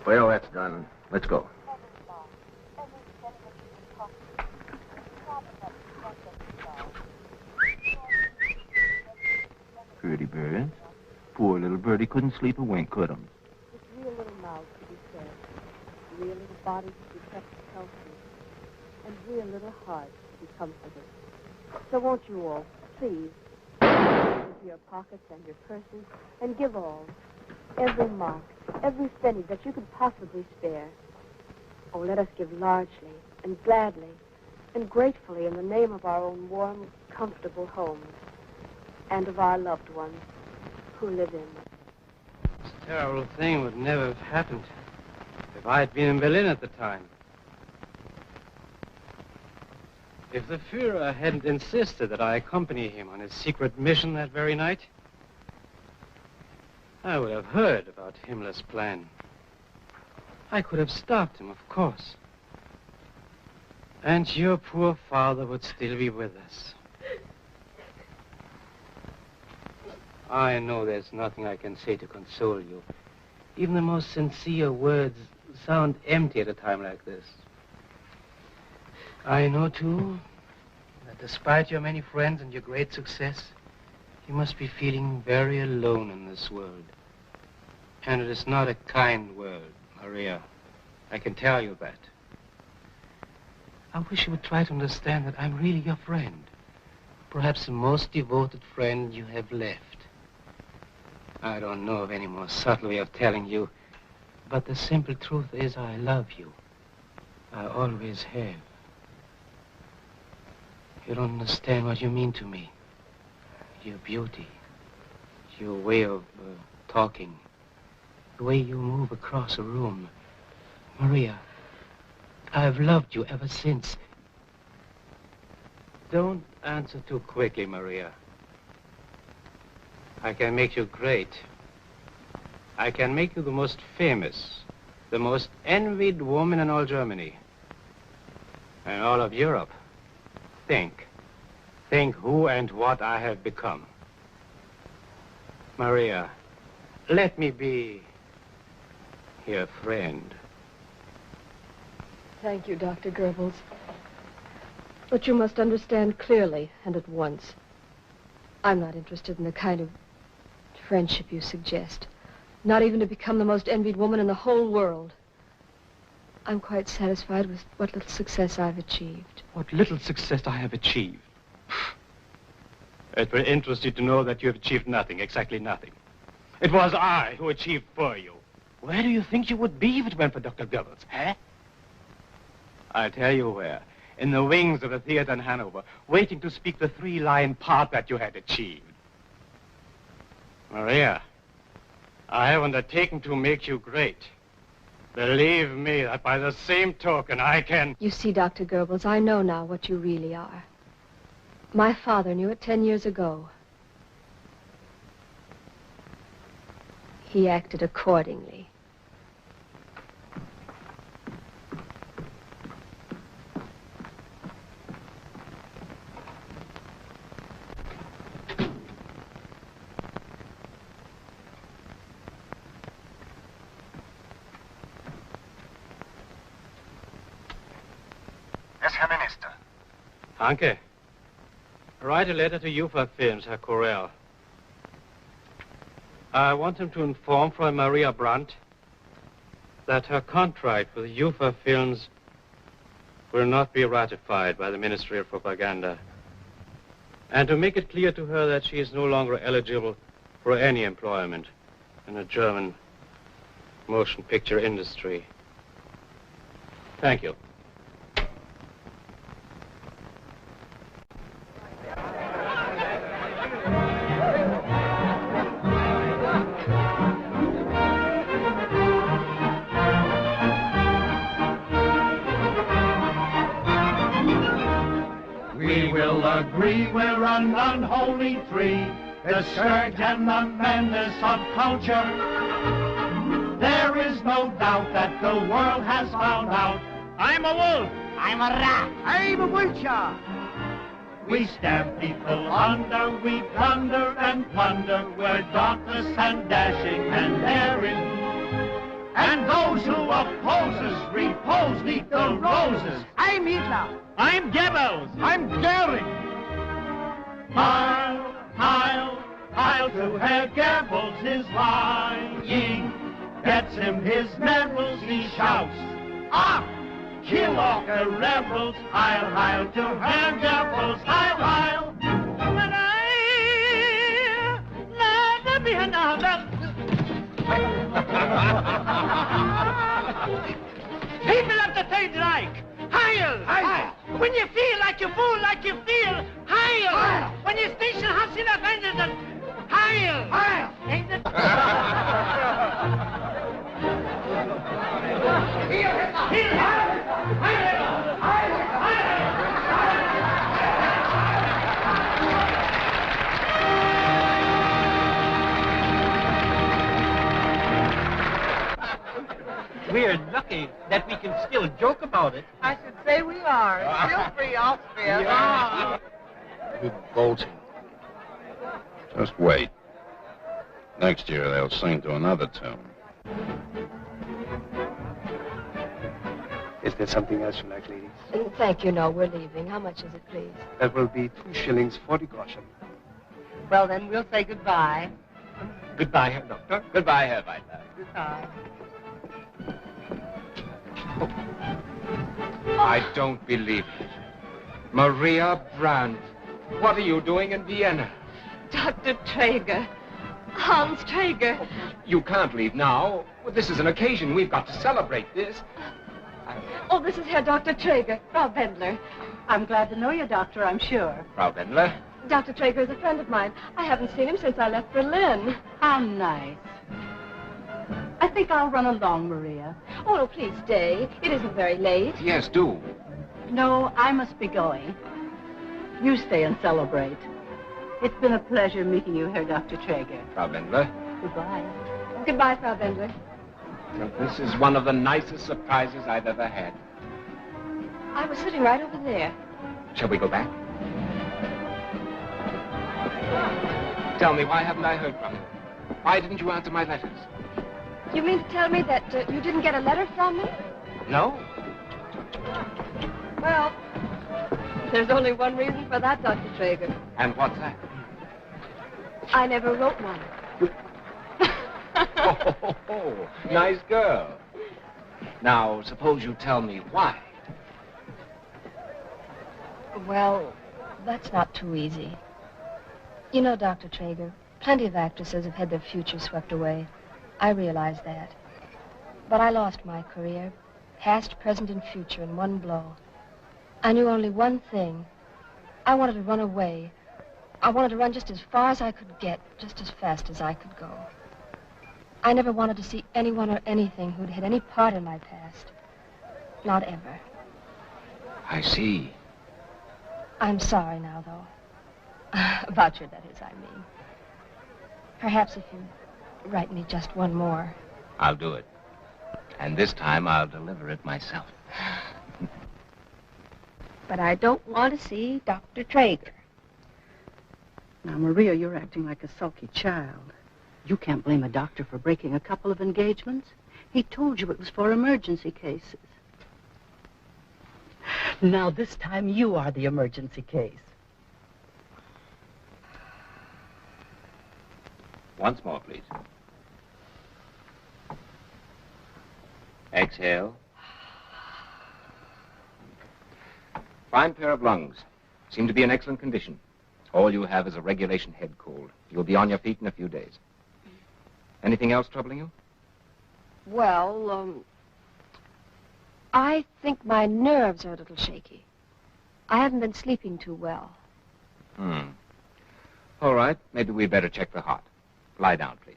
Speaker 17: Well, that's done. Let's go. Pretty bird. Poor little birdie couldn't sleep a wink, could him?
Speaker 12: With real little mouths to be fed, real little bodies to be kept healthy,
Speaker 13: and we a little hard to be comforted. So won't you all, please, into your pockets and your purses, and give all, every mark, every penny that you could possibly spare. Oh, let us give largely and gladly and gratefully in the name of our own warm, comfortable homes and of our loved ones who live in them.
Speaker 5: This terrible thing would never have happened if I had been in Berlin at the time. If the Führer hadn't insisted that I accompany him on his secret mission that very night, I would have heard about Himmler's plan. I could have stopped him, of course. And your poor father would still be with us. I know there's nothing I can say to console you. Even the most sincere words sound empty at a time like this. I know, too, that despite your many friends and your great success, you must be feeling very alone in this world. And it is not a kind world, Maria. I can tell you that. I wish you would try to understand that I'm really your friend. Perhaps the most devoted friend you have left. I don't know of any more subtle way of telling you, but the simple truth is I love you. I always have. You don't understand what you mean to me. Your beauty, your way of talking, the way you move across a room. Maria, I've loved you ever since. Don't answer too quickly, Maria. I can make you great. I can make you the most famous, the most envied woman in all Germany. And all of Europe. Think who and what I have become. Maria, let me be your friend.
Speaker 3: Thank you, Dr. Goebbels. But you must understand clearly and at once. I'm not interested in the kind of friendship you suggest. Not even to become the most envied woman in the whole world. I'm quite satisfied with what little success I've achieved.
Speaker 5: What little success I have achieved. It will interest you to know that you have achieved nothing, exactly nothing. It was I who achieved for you. Where do you think you would be if it weren't for Dr. Goebbels, eh? I'll tell you where. In the wings of the theater in Hanover, waiting to speak the three-line part that you had achieved. Maria, I have undertaken to make you great. Believe me that by the same token I can...
Speaker 3: You see, Dr. Goebbels, I know now what you really are. My father knew it 10 years ago. He acted accordingly.
Speaker 5: Hanke, write a letter to UFA Films, Herr Correll. I want him to inform Frau Maria Brandt that her contract with UFA Films will not be ratified by the Ministry of Propaganda, and to make it clear to her that she is no longer eligible for any employment in the German motion picture industry. Thank you.
Speaker 7: Agree we're an unholy tree, the scourge and the menace of culture. There is no doubt that the world has found out. I'm a wolf. I'm a rat. I'm a vulture. We stamp people under, we plunder and plunder. We're dauntless and dashing and daring. And those who oppose us repose neath the roses. I'm Hitler. I'm Goebbels. I'm Goering. Heil, heil, heil to Herr Goebbels, his lying gets him his medals, he shouts. Ah, kill all the rebels. Heil, heil to Herr Goebbels. Heil, heil. And I, let me another. People of the Third Reich, heil! Heil! When you feel like you fool, like you feel, heil! When your station has in a vengeance, heil! Heil! Ain't it?
Speaker 5: We're lucky that we can still joke about it.
Speaker 16: I should say we are. Still free Austria.
Speaker 5: Yeah.
Speaker 15: Good bolting. Just wait. Next year they'll sing to another tune.
Speaker 5: Is there something else you like, ladies?
Speaker 12: Thank you, no, we're leaving. How much is it, please?
Speaker 5: That will be 2 shillings 40 groschen.
Speaker 16: Well, then we'll say goodbye.
Speaker 5: Goodbye, Herr Doctor.
Speaker 14: Goodbye, Herr Weidler.
Speaker 16: Goodbye.
Speaker 11: I don't believe it. Maria Brandt, what are you doing in Vienna?
Speaker 3: Dr. Traeger. Hans Traeger.
Speaker 11: You can't leave now. Well, this is an occasion. We've got to celebrate this.
Speaker 3: Oh, this is Herr Dr. Traeger, Frau Wendler.
Speaker 16: I'm glad to know you, Doctor, I'm sure.
Speaker 11: Frau Wendler?
Speaker 3: Dr. Traeger is a friend of mine. I haven't seen him since I left Berlin.
Speaker 16: How nice. I think I'll run along, Maria.
Speaker 3: Oh, no, please stay. It isn't very late.
Speaker 11: Yes, do.
Speaker 16: No, I must be going. You stay and celebrate. It's been a pleasure meeting you, Herr Dr. Traeger.
Speaker 11: Frau Wendler?
Speaker 16: Goodbye.
Speaker 3: Goodbye, Frau Wendler.
Speaker 11: Well, this is one of the nicest surprises I've ever had.
Speaker 3: I was sitting right over there.
Speaker 11: Shall we go back? Tell me, why haven't I heard from you? Why didn't you answer my letters?
Speaker 3: You mean to tell me that you didn't get a letter from me?
Speaker 11: No.
Speaker 3: Well, there's only one reason for that, Dr. Traeger.
Speaker 11: And what's that?
Speaker 3: I never wrote one.
Speaker 11: Oh, nice girl. Now, suppose you tell me why.
Speaker 12: Well, that's not too easy. You know, Dr. Traeger, plenty of actresses have had their future swept away. I realize that. But I lost my career, past, present, and future in one blow. I knew only one thing. I wanted to run away. I wanted to run just as far as I could get, just as fast as I could go. I never wanted to see anyone or anything who'd had any part in my past. Not ever.
Speaker 11: I see.
Speaker 12: I'm sorry now, though. About you, that is, I mean. Perhaps if you write me just one more.
Speaker 11: I'll do it. And this time I'll deliver it myself.
Speaker 12: But I don't want to see Dr. Traeger.
Speaker 16: Now, Maria, you're acting like a sulky child. You can't blame a doctor for breaking a couple of engagements. He told you it was for emergency cases. Now, this time you are the emergency case.
Speaker 11: Once more, please. Exhale. Fine pair of lungs. Seem to be in excellent condition. All you have is a regulation head cold. You'll be on your feet in a few days. Anything else troubling you?
Speaker 12: Well, I think my nerves are a little shaky. I haven't been sleeping too well.
Speaker 11: All right. Maybe we'd better check the heart. Lie down, please.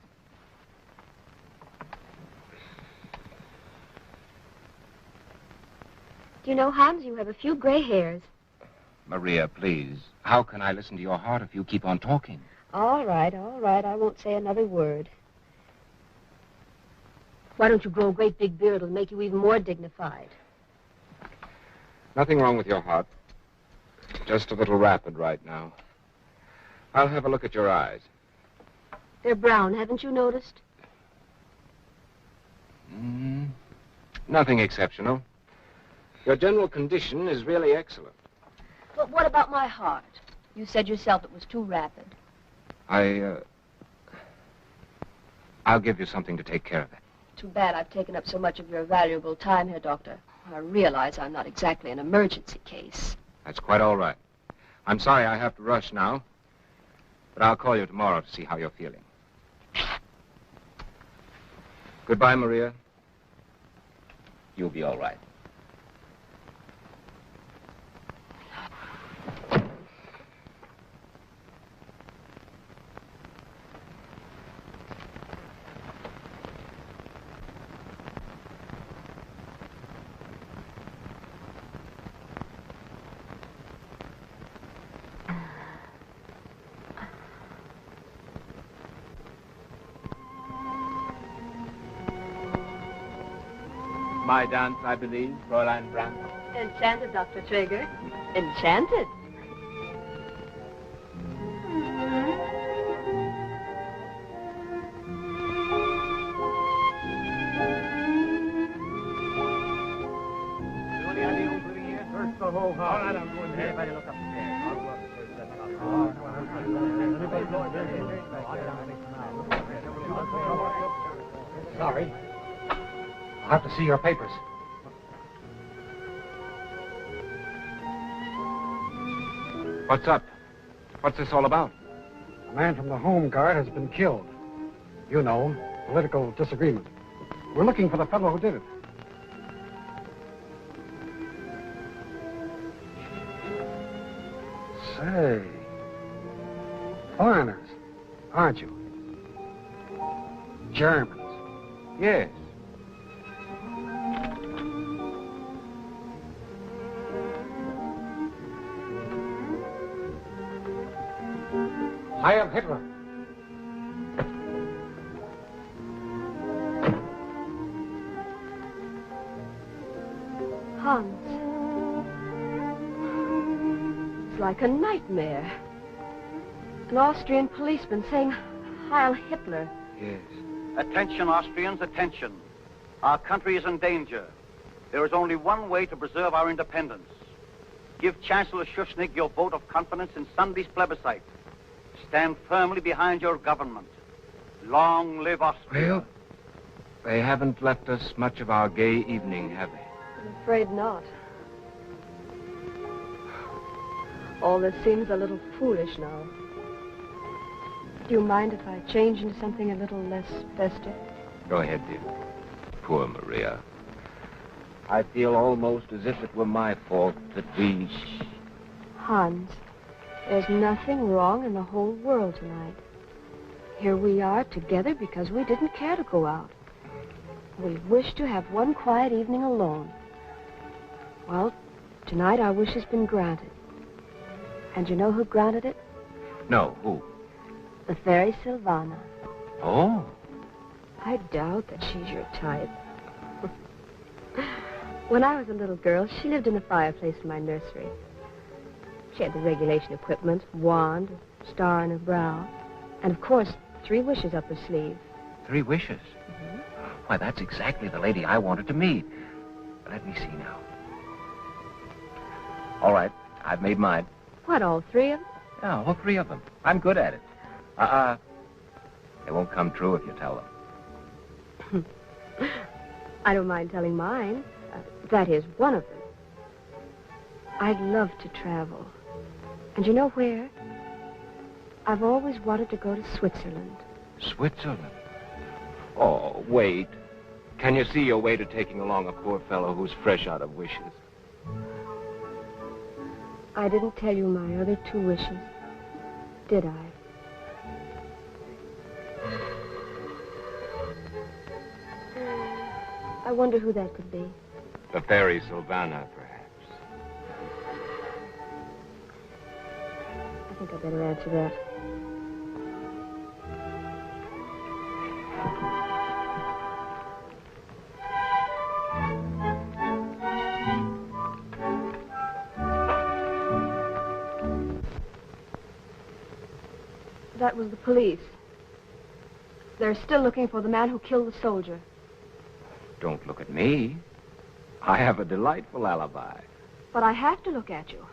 Speaker 12: Do you know, Hans, you have a few gray hairs.
Speaker 11: Maria, please. How can I listen to your heart if you keep on talking?
Speaker 12: All right. I won't say another word. Why don't you grow a great big beard? It'll make you even more dignified.
Speaker 11: Nothing wrong with your heart. Just a little rapid right now. I'll have a look at your eyes.
Speaker 12: They're brown, haven't you noticed?
Speaker 11: Nothing exceptional. Your general condition is really excellent.
Speaker 12: But what about my heart? You said yourself it was too rapid.
Speaker 11: I'll give you something to take care of it.
Speaker 12: Too bad I've taken up so much of your valuable time here, Doctor. I realize I'm not exactly an emergency case.
Speaker 8: That's quite all right. I'm sorry I have to rush now, but I'll call you tomorrow to see how you're feeling. Goodbye, Maria. You'll be all right.
Speaker 18: My dance, I believe, Fräulein Brandt.
Speaker 3: Enchanted, Dr. Traeger. Enchanted.
Speaker 2: Search the whole house. All right, I'm going there. Everybody look upstairs.
Speaker 10: Sorry. I'll have to see your papers.
Speaker 8: What's up? What's this all about?
Speaker 10: A man from the Home Guard has been killed. You know, political disagreement. We're looking for the fellow who did it. Say, foreigners, aren't you? Germans.
Speaker 8: Yes.
Speaker 10: I am Hitler.
Speaker 3: Hans. It's like a nightmare. An Austrian policeman saying, Heil Hitler.
Speaker 8: Yes.
Speaker 14: Attention, Austrians, attention. Our country is in danger. There is only one way to preserve our independence. Give Chancellor Schuschnigg your vote of confidence in Sunday's plebiscite. Stand firmly behind your government. Long live Austria.
Speaker 8: Well, they haven't left us much of our gay evening, have they?
Speaker 3: I'm afraid not. All this seems a little foolish now. Do you mind if I change into something a little less festive?
Speaker 8: Go ahead, dear. Poor Maria. I feel almost as if it were my fault that we...
Speaker 3: Hans, there's nothing wrong in the whole world tonight. Here we are together because we didn't care to go out. We wished to have one quiet evening alone. Well, tonight our wish has been granted. And you know who granted it?
Speaker 8: No, who?
Speaker 3: The fairy Silvana.
Speaker 8: Oh.
Speaker 3: I doubt that she's your type. When I was a little girl, she lived in the fireplace in my nursery. She had the regulation equipment, wand, a star on her brow, and of course, 3 wishes up her sleeve.
Speaker 8: 3 wishes?
Speaker 3: Mm-hmm.
Speaker 8: Why, that's exactly the lady I wanted to meet. Let me see now. All right, I've made mine.
Speaker 3: What, all 3 of them?
Speaker 8: Yeah, all 3 of them. I'm good at it. They won't come true if you tell them.
Speaker 3: I don't mind telling mine. That is, one of them. I'd love to travel. And you know where? I've always wanted to go to Switzerland.
Speaker 8: Switzerland? Oh, wait. Can you see your way to taking along a poor fellow who's fresh out of wishes?
Speaker 3: I didn't tell you my other 2 wishes, did I? I wonder who that could be.
Speaker 8: The fairy Silvana, perhaps.
Speaker 3: I think I better answer that. That was the police. They're still looking for the man who killed the soldier.
Speaker 8: Don't look at me. I have a delightful alibi.
Speaker 3: But I have to look at you.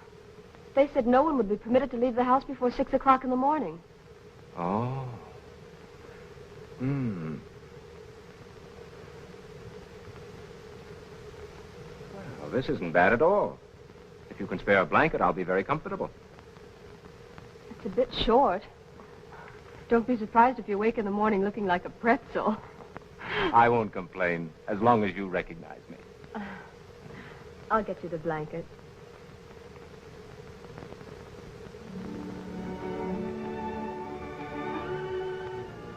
Speaker 3: They said no one would be permitted to leave the house before 6 o'clock in the morning.
Speaker 8: Oh. Well,
Speaker 11: this isn't bad at all. If you can spare a blanket, I'll be very comfortable.
Speaker 3: It's a bit short. Don't be surprised if you wake in the morning looking like a pretzel.
Speaker 11: I won't complain, as long as you recognize me.
Speaker 3: I'll get you the blanket.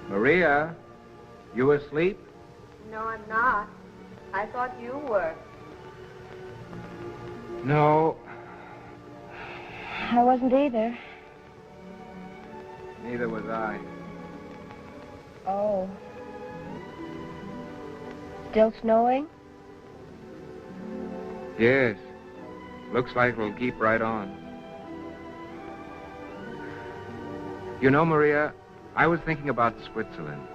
Speaker 11: Maria, you asleep?
Speaker 13: No, I'm not. I thought you were.
Speaker 11: No,
Speaker 12: I wasn't either.
Speaker 11: neither was I.
Speaker 12: Oh. Still snowing?
Speaker 11: Yes. Looks like we'll keep right on. You know, Maria, I was thinking about Switzerland.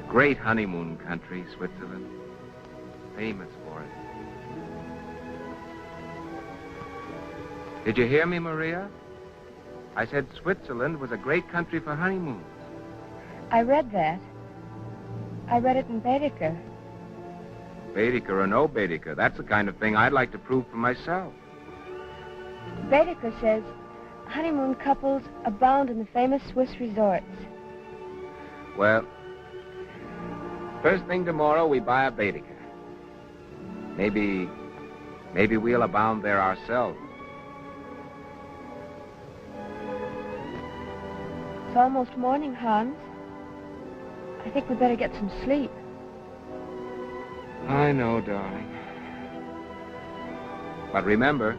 Speaker 11: Great honeymoon country, Switzerland. Famous for it. Did you hear me, Maria? I said Switzerland was a great country for honeymoons.
Speaker 12: I read that. I read it in Baedeker.
Speaker 11: Baedeker or no Baedeker, that's the kind of thing I'd like to prove for myself.
Speaker 12: Baedeker says honeymoon couples abound in the famous Swiss resorts.
Speaker 11: Well, first thing tomorrow, we buy a Baedeker. Maybe we'll abound there ourselves.
Speaker 12: It's almost morning, Hans. I think we better get some sleep.
Speaker 11: I know, darling. But remember,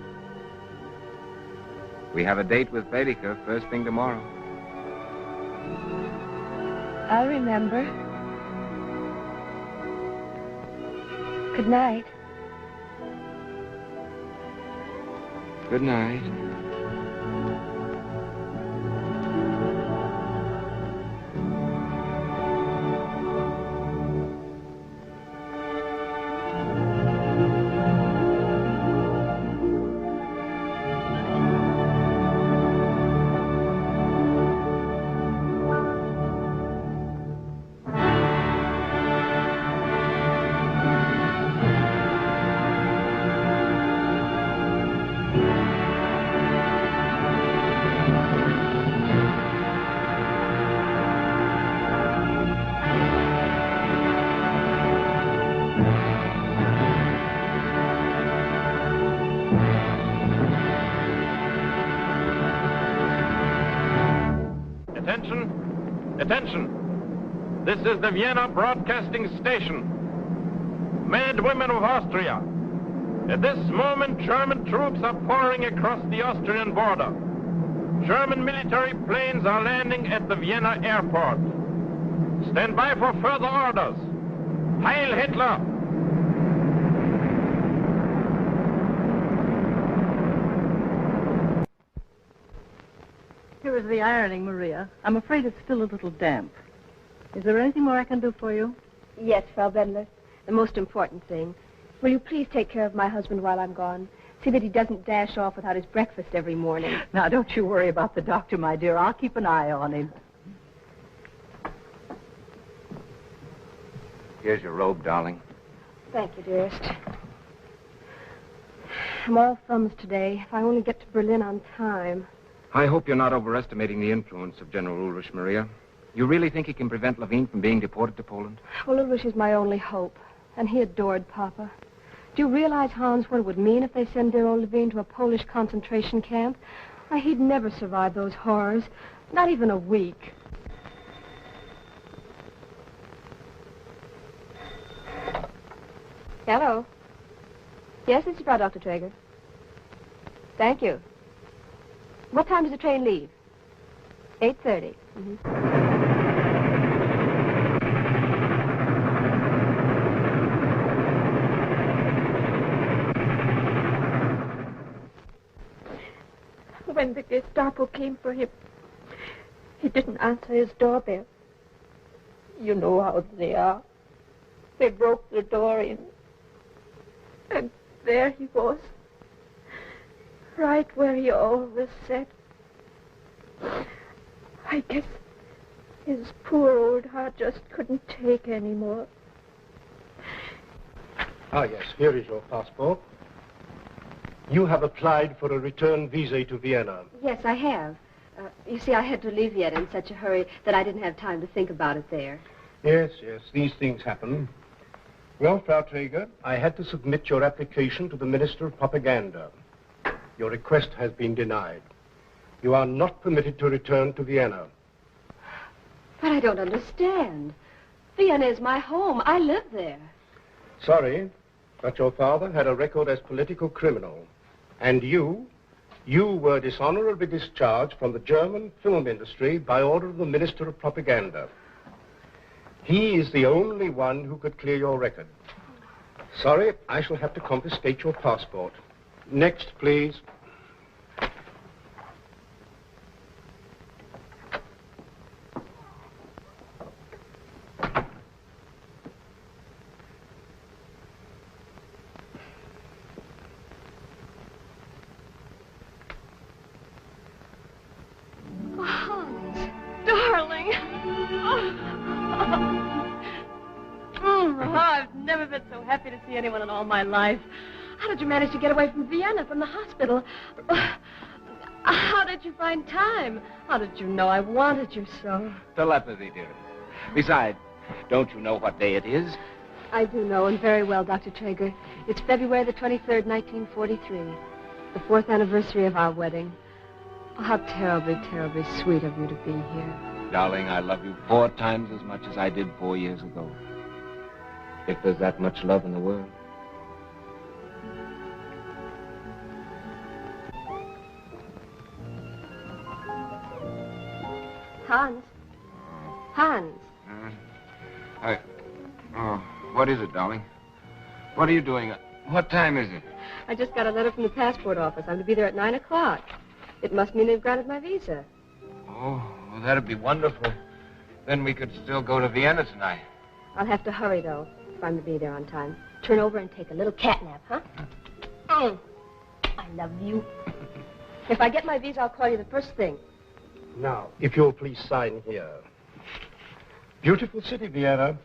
Speaker 11: we have a date with Baedeker first thing tomorrow.
Speaker 12: I'll remember. Good night.
Speaker 11: Good night.
Speaker 7: Attention! This is the Vienna Broadcasting Station. Men and women of Austria. At this moment, German troops are pouring across the Austrian border. German military planes are landing at the Vienna airport. Stand by for further orders. Heil Hitler!
Speaker 16: Here is the ironing, Maria. I'm afraid it's still a little damp. Is there anything more I can do for you?
Speaker 3: Yes, Frau Bendler. The most important thing. Will you please take care of my husband while I'm gone? See that he doesn't dash off without his breakfast every morning.
Speaker 16: Now, don't you worry about the doctor, my dear. I'll keep an eye on him.
Speaker 11: Here's your robe, darling.
Speaker 3: Thank you, dearest. I'm all thumbs today. If I only get to Berlin on time.
Speaker 11: I hope you're not overestimating the influence of General Ulrich, Maria. You really think he can prevent Levine from being deported to Poland?
Speaker 3: Well, Ulrich is my only hope. And he adored Papa. Do you realize, Hans, what it would mean if they send dear old Levine to a Polish concentration camp? Why, he'd never survive those horrors. Not even a week. Hello. Yes, this is Frau Dr. Traeger. Thank you. What time does the train leave? 8:30.
Speaker 23: When the Gestapo came for him, he didn't answer his doorbell. You know how they are. They broke the door in. And there he was. Right where he always sat. I guess his poor old heart just couldn't take any more.
Speaker 19: Ah, yes, here is your passport. You have applied for a return visa to Vienna.
Speaker 3: Yes, I have. You see, I had to leave Vienna in such a hurry that I didn't have time to think about it there.
Speaker 19: Yes, these things happen. Well, Frau Traeger, I had to submit your application to the Minister of Propaganda. Your request has been denied. You are not permitted to return to Vienna.
Speaker 3: But I don't understand. Vienna is my home. I live there.
Speaker 19: Sorry, but your father had a record as political criminal. And you were dishonorably discharged from the German film industry by order of the Minister of Propaganda. He is the only one who could clear your record. Sorry, I shall have to confiscate your passport. Next, please.
Speaker 23: Darling. I've never been so happy to see anyone in all my life. How did you manage to get away from Vienna, from the hospital? How did you find time? How did you know I wanted you so?
Speaker 18: Telepathy, dear. Besides, don't you know what day it is?
Speaker 3: I do know, and very well, Dr. Traeger. It's February the 23rd, 1943. The 4th anniversary of our wedding. Oh, how terribly, terribly sweet of you to be here.
Speaker 18: Darling, I love you 4 times as much as I did 4 years ago. If there's that much love in the world.
Speaker 3: Hans.
Speaker 8: What is it, darling? What are you doing? What time is it?
Speaker 3: I just got a letter from the passport office. I'm to be there at 9 o'clock. It must mean they've granted my visa.
Speaker 8: Oh, well, that'd be wonderful. Then we could still go to Vienna tonight.
Speaker 3: I'll have to hurry, though, if I'm to be there on time. Turn over and take a little cat nap, huh? I love you. If I get my visa, I'll call you the first thing.
Speaker 19: Now, if you'll please sign here. Beautiful city, Vienna.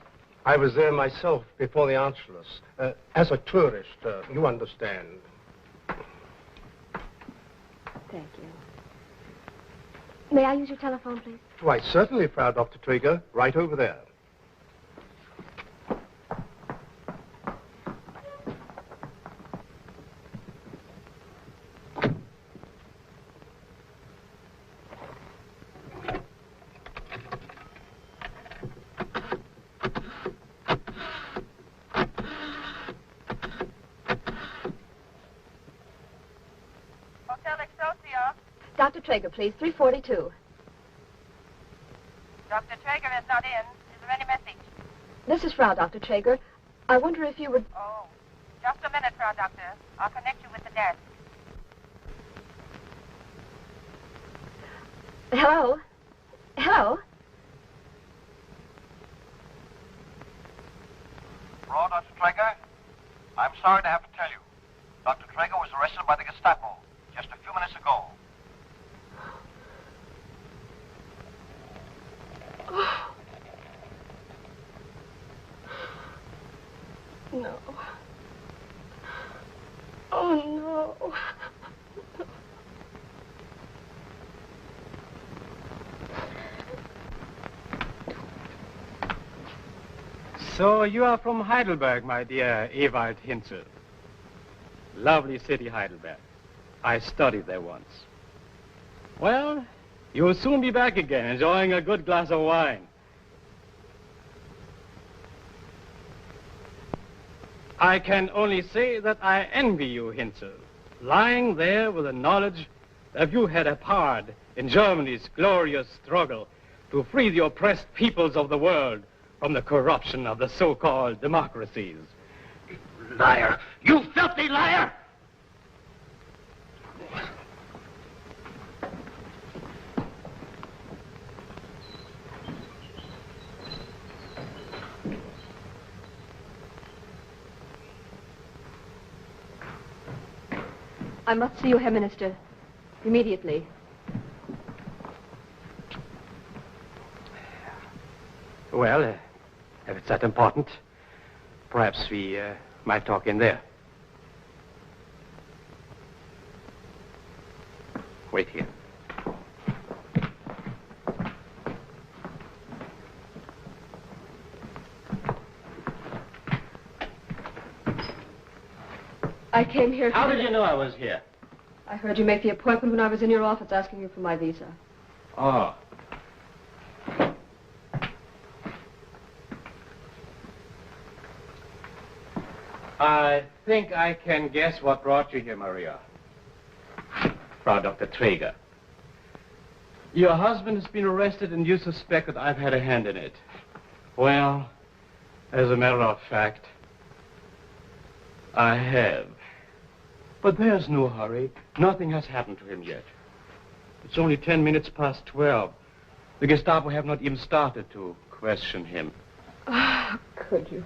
Speaker 19: I was there myself before the Anschluss. As a tourist, you understand.
Speaker 3: Thank you. May I use your telephone, please?
Speaker 19: Why, certainly, Frau Dr. Traeger. Right over there.
Speaker 3: Dr. Traeger, please, 342.
Speaker 20: Dr. Traeger is not in. Is there any message?
Speaker 3: This is Frau Dr. Traeger. I wonder if you would...
Speaker 20: Oh, just a minute, Frau Doctor. I'll connect you with the desk.
Speaker 3: Hello? Hello?
Speaker 14: Hello, Dr. Traeger? I'm sorry to have to tell you. Dr. Traeger was arrested by the Gestapo just a few minutes ago.
Speaker 23: No. Oh, no.
Speaker 5: So you are from Heidelberg, my dear Ewald Hinzel. Lovely city, Heidelberg. I studied there once. Well, you'll soon be back again, enjoying a good glass of wine. I can only say that I envy you, Hinzel, lying there with the knowledge that you had a part in Germany's glorious struggle to free the oppressed peoples of the world from the corruption of the so-called democracies.
Speaker 14: Liar! You filthy liar!
Speaker 3: I must see you, Herr Minister. Immediately.
Speaker 5: Well, if it's that important, perhaps we Might talk in there. Wait here.
Speaker 3: I came here...
Speaker 5: How did you know I was here?
Speaker 3: I heard you make the appointment when I was in your office asking you for my visa.
Speaker 5: Oh. I think I can guess what brought you here, Maria. Frau Dr. Traeger. Your husband has been arrested and you suspect that I've had a hand in it. Well, as a matter of fact, I have. But there's no hurry. Nothing has happened to him yet. It's only 10 minutes past 12. The Gestapo have not even started to question him.
Speaker 3: Ah, could you?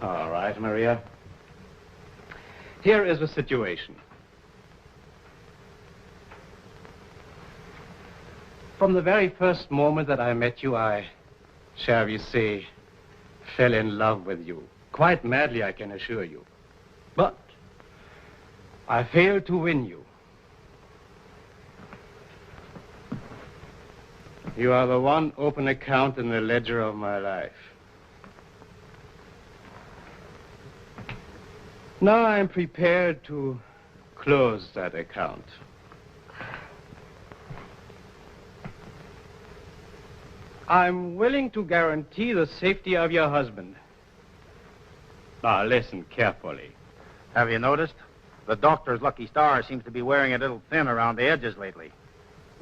Speaker 5: All right, Maria. Here is the situation. From the very first moment that I met you, I, shall we say, fell in love with you. Quite madly, I can assure you. But I failed to win you. You are the one open account in the ledger of my life. Now I'm prepared to close that account. I'm willing to guarantee the safety of your husband. Now listen carefully.
Speaker 1: Have you noticed? The doctor's lucky star seems to be wearing a little thin around the edges lately.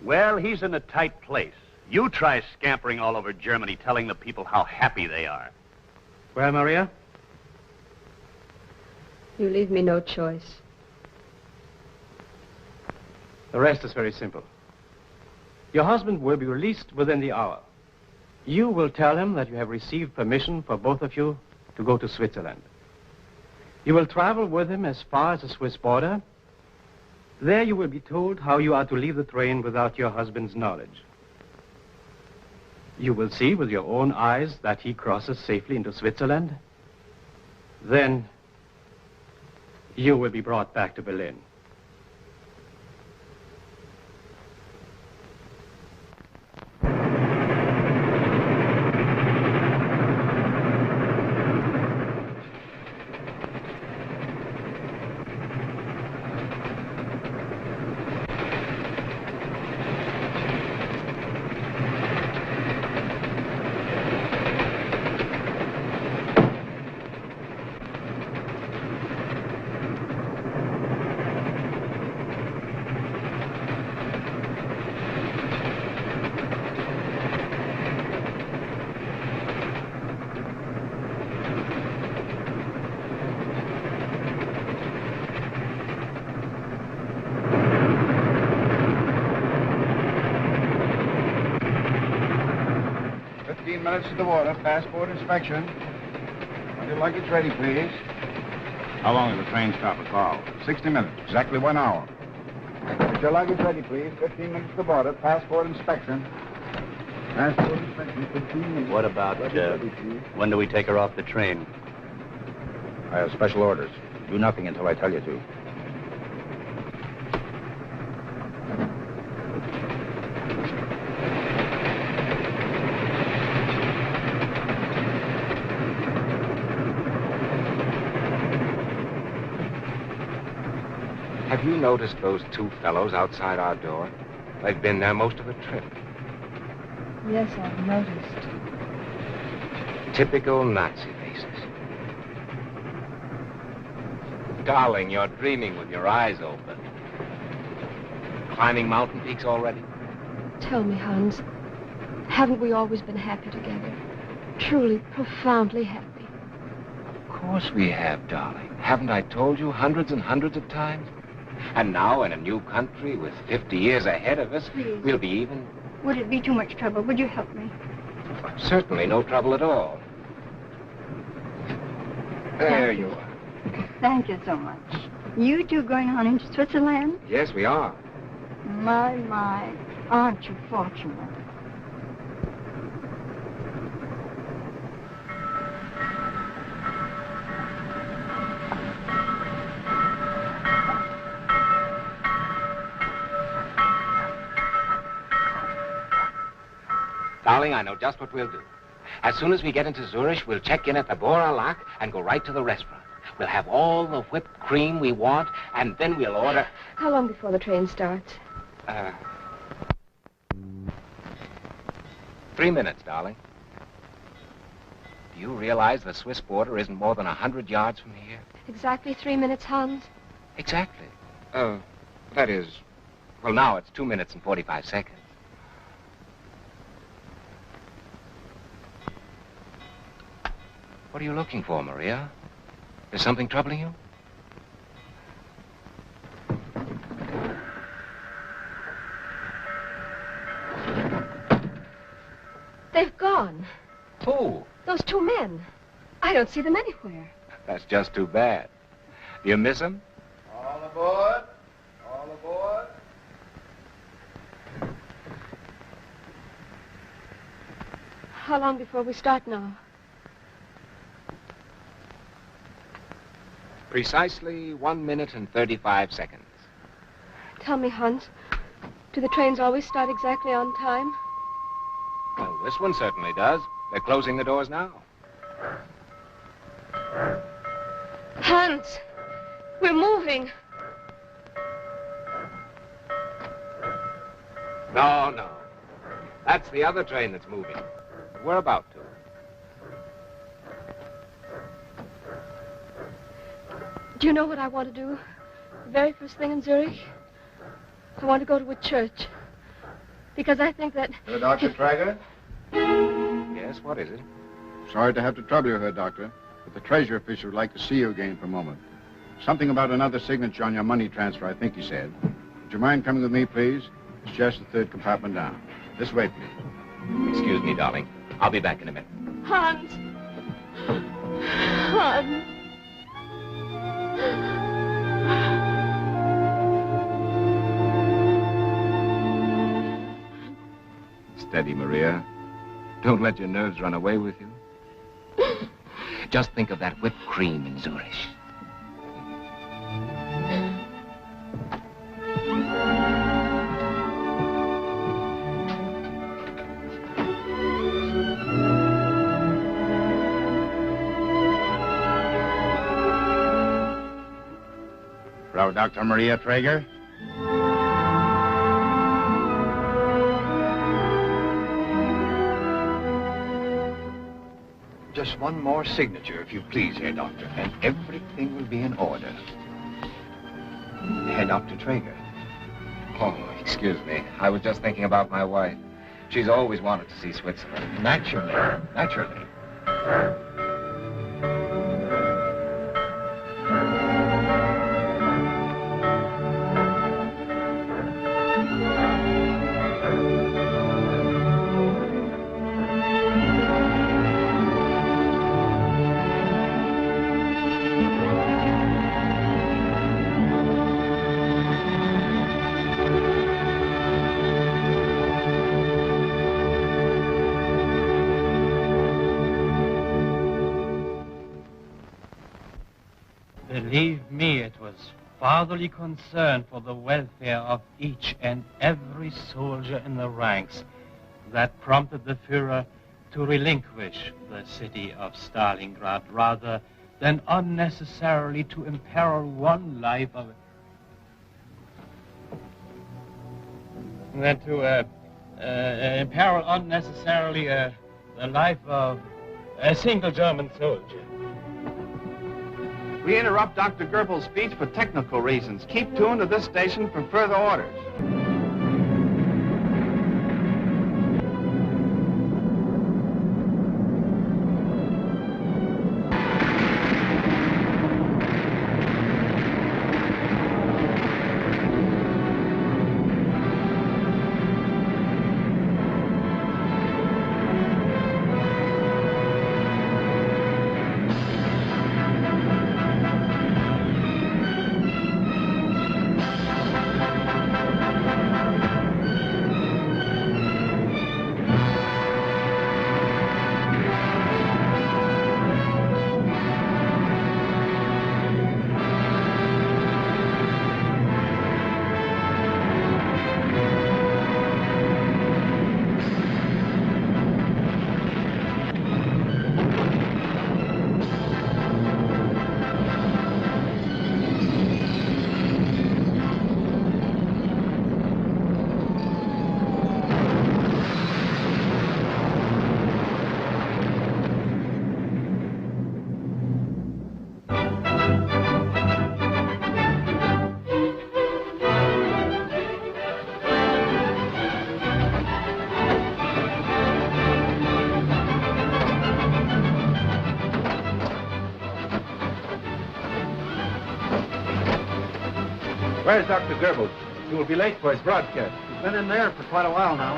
Speaker 4: Well, he's in a tight place. You try scampering all over Germany telling the people how happy they are.
Speaker 5: Well, Maria?
Speaker 3: You leave me no choice.
Speaker 5: The rest is very simple. Your husband will be released within the hour. You will tell him that you have received permission for both of you to go to Switzerland. You will travel with him as far as the Swiss border. There you will be told how you are to leave the train without your husband's knowledge. You will see with your own eyes that he crosses safely into Switzerland. Then you will be brought back to Berlin.
Speaker 8: Minutes to the water, passport inspection. Have your luggage ready, please. How long does the train stop at Carl? 60 minutes, exactly 1 hour. Get your luggage ready, please. 15 minutes to the border, passport inspection. Passport inspection, 15 minutes.
Speaker 4: What about, when do we take her off the train?
Speaker 8: I have special orders. Do nothing until I tell you to.
Speaker 18: Have you noticed those two fellows outside our door? They've been there most of the trip.
Speaker 12: Yes, I've noticed.
Speaker 18: Typical Nazi faces. Darling, you're dreaming with your eyes open. Climbing mountain peaks already?
Speaker 3: Tell me, Hans, haven't we always been happy together? Truly, profoundly happy.
Speaker 18: Of course we have, darling. Haven't I told you hundreds and hundreds of times? And now, in a new country with 50 years ahead of us,
Speaker 23: Please.
Speaker 18: we'll be even...
Speaker 23: Would it be too much trouble? Would you help me?
Speaker 18: Certainly no trouble at all. There you are.
Speaker 23: Thank you so much. You two going on into Switzerland?
Speaker 18: Yes, we are.
Speaker 23: My, aren't you fortunate?
Speaker 18: Darling, I know just what we'll do. As soon as we get into Zurich, we'll check in at the Bora Lock and go right to the restaurant. We'll have all the whipped cream we want, and then we'll order...
Speaker 3: How long before the train starts?
Speaker 18: 3 minutes, darling. Do you realize the Swiss border isn't more than 100 yards from here?
Speaker 3: Exactly 3 minutes, Hans?
Speaker 18: Exactly. That is... Well, now it's 2 minutes and 45 seconds. What are you looking for, Maria? Is something troubling you?
Speaker 3: They've gone.
Speaker 18: Who?
Speaker 3: Those 2 men. I don't see them anywhere.
Speaker 18: That's just too bad. Do you miss them?
Speaker 19: All aboard. All aboard.
Speaker 3: How long before we start now?
Speaker 18: Precisely 1 minute and 35 seconds.
Speaker 3: Tell me, Hans, do the trains always start exactly on time?
Speaker 18: Well, this one certainly does. They're closing the doors now.
Speaker 3: Hans, we're moving.
Speaker 18: No. That's the other train that's moving. We're about to.
Speaker 3: Do you know what I want to do? The very first thing in Zurich? I want to go to a church. Because I think that...
Speaker 8: Dr. Traeger?
Speaker 18: Yes, what is it?
Speaker 8: Sorry to have to trouble you, Herr Doctor, but the treasury official would like to see you again for a moment. Something about another signature on your money transfer, I think he said. Would you mind coming with me, please? It's just the third compartment down. This way, please.
Speaker 18: Excuse me, darling. I'll be back in a minute.
Speaker 3: Hans! Hans!
Speaker 18: Steady, Maria. Don't let your nerves run away with you. Just think of that whipped cream in Zurich.
Speaker 1: Frau Dr. Maria Traeger?
Speaker 17: Just one more signature, if you please, Herr Doctor, and everything will be in order. Herr Dr. Traeger.
Speaker 18: Oh, excuse me. I was just thinking about my wife. She's always wanted to see Switzerland.
Speaker 17: Naturally.
Speaker 9: Believe me, it was fatherly concern for the welfare of each and every soldier in the ranks that prompted the Führer to relinquish the city of Stalingrad rather than unnecessarily to imperil one life of... than to imperil unnecessarily the life of a single German soldier.
Speaker 11: We interrupt Dr. Goebbels' speech for technical reasons. Keep tuned to this station for further orders. Where's Dr. Goebbels? He will be late for his broadcast.
Speaker 1: He's been in there for quite a while now.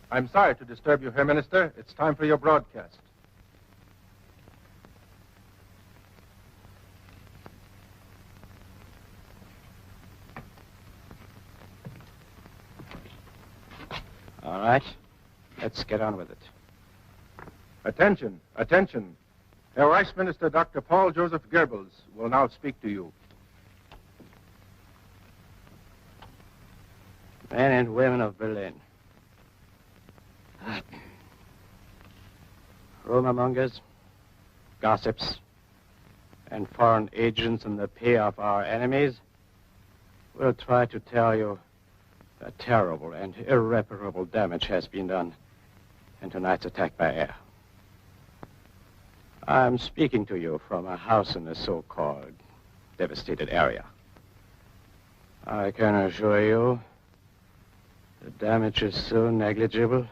Speaker 11: I'm sorry to disturb you, Herr Minister. It's time for your broadcast.
Speaker 5: All right. Let's get on with it.
Speaker 11: Attention, attention. Herr Reichsminister Dr. Paul Joseph Goebbels will now speak to you.
Speaker 5: Men and women of Berlin. Rumor-mongers, gossips, and foreign agents in the pay of our enemies will try to tell you that terrible and irreparable damage has been done in tonight's attack by air. I'm speaking to you from a house in the so-called devastated area. I can assure you the damage is so negligible,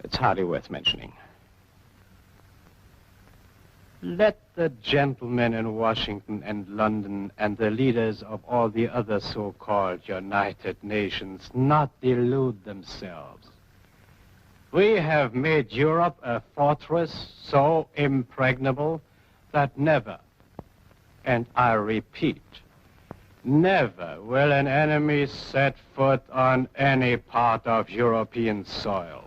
Speaker 5: it's hardly worth mentioning. Let the gentlemen in Washington and London and the leaders of all the other so-called United Nations not delude themselves. We have made Europe a fortress so impregnable that never, and I repeat, never will an enemy set foot on any part of European soil.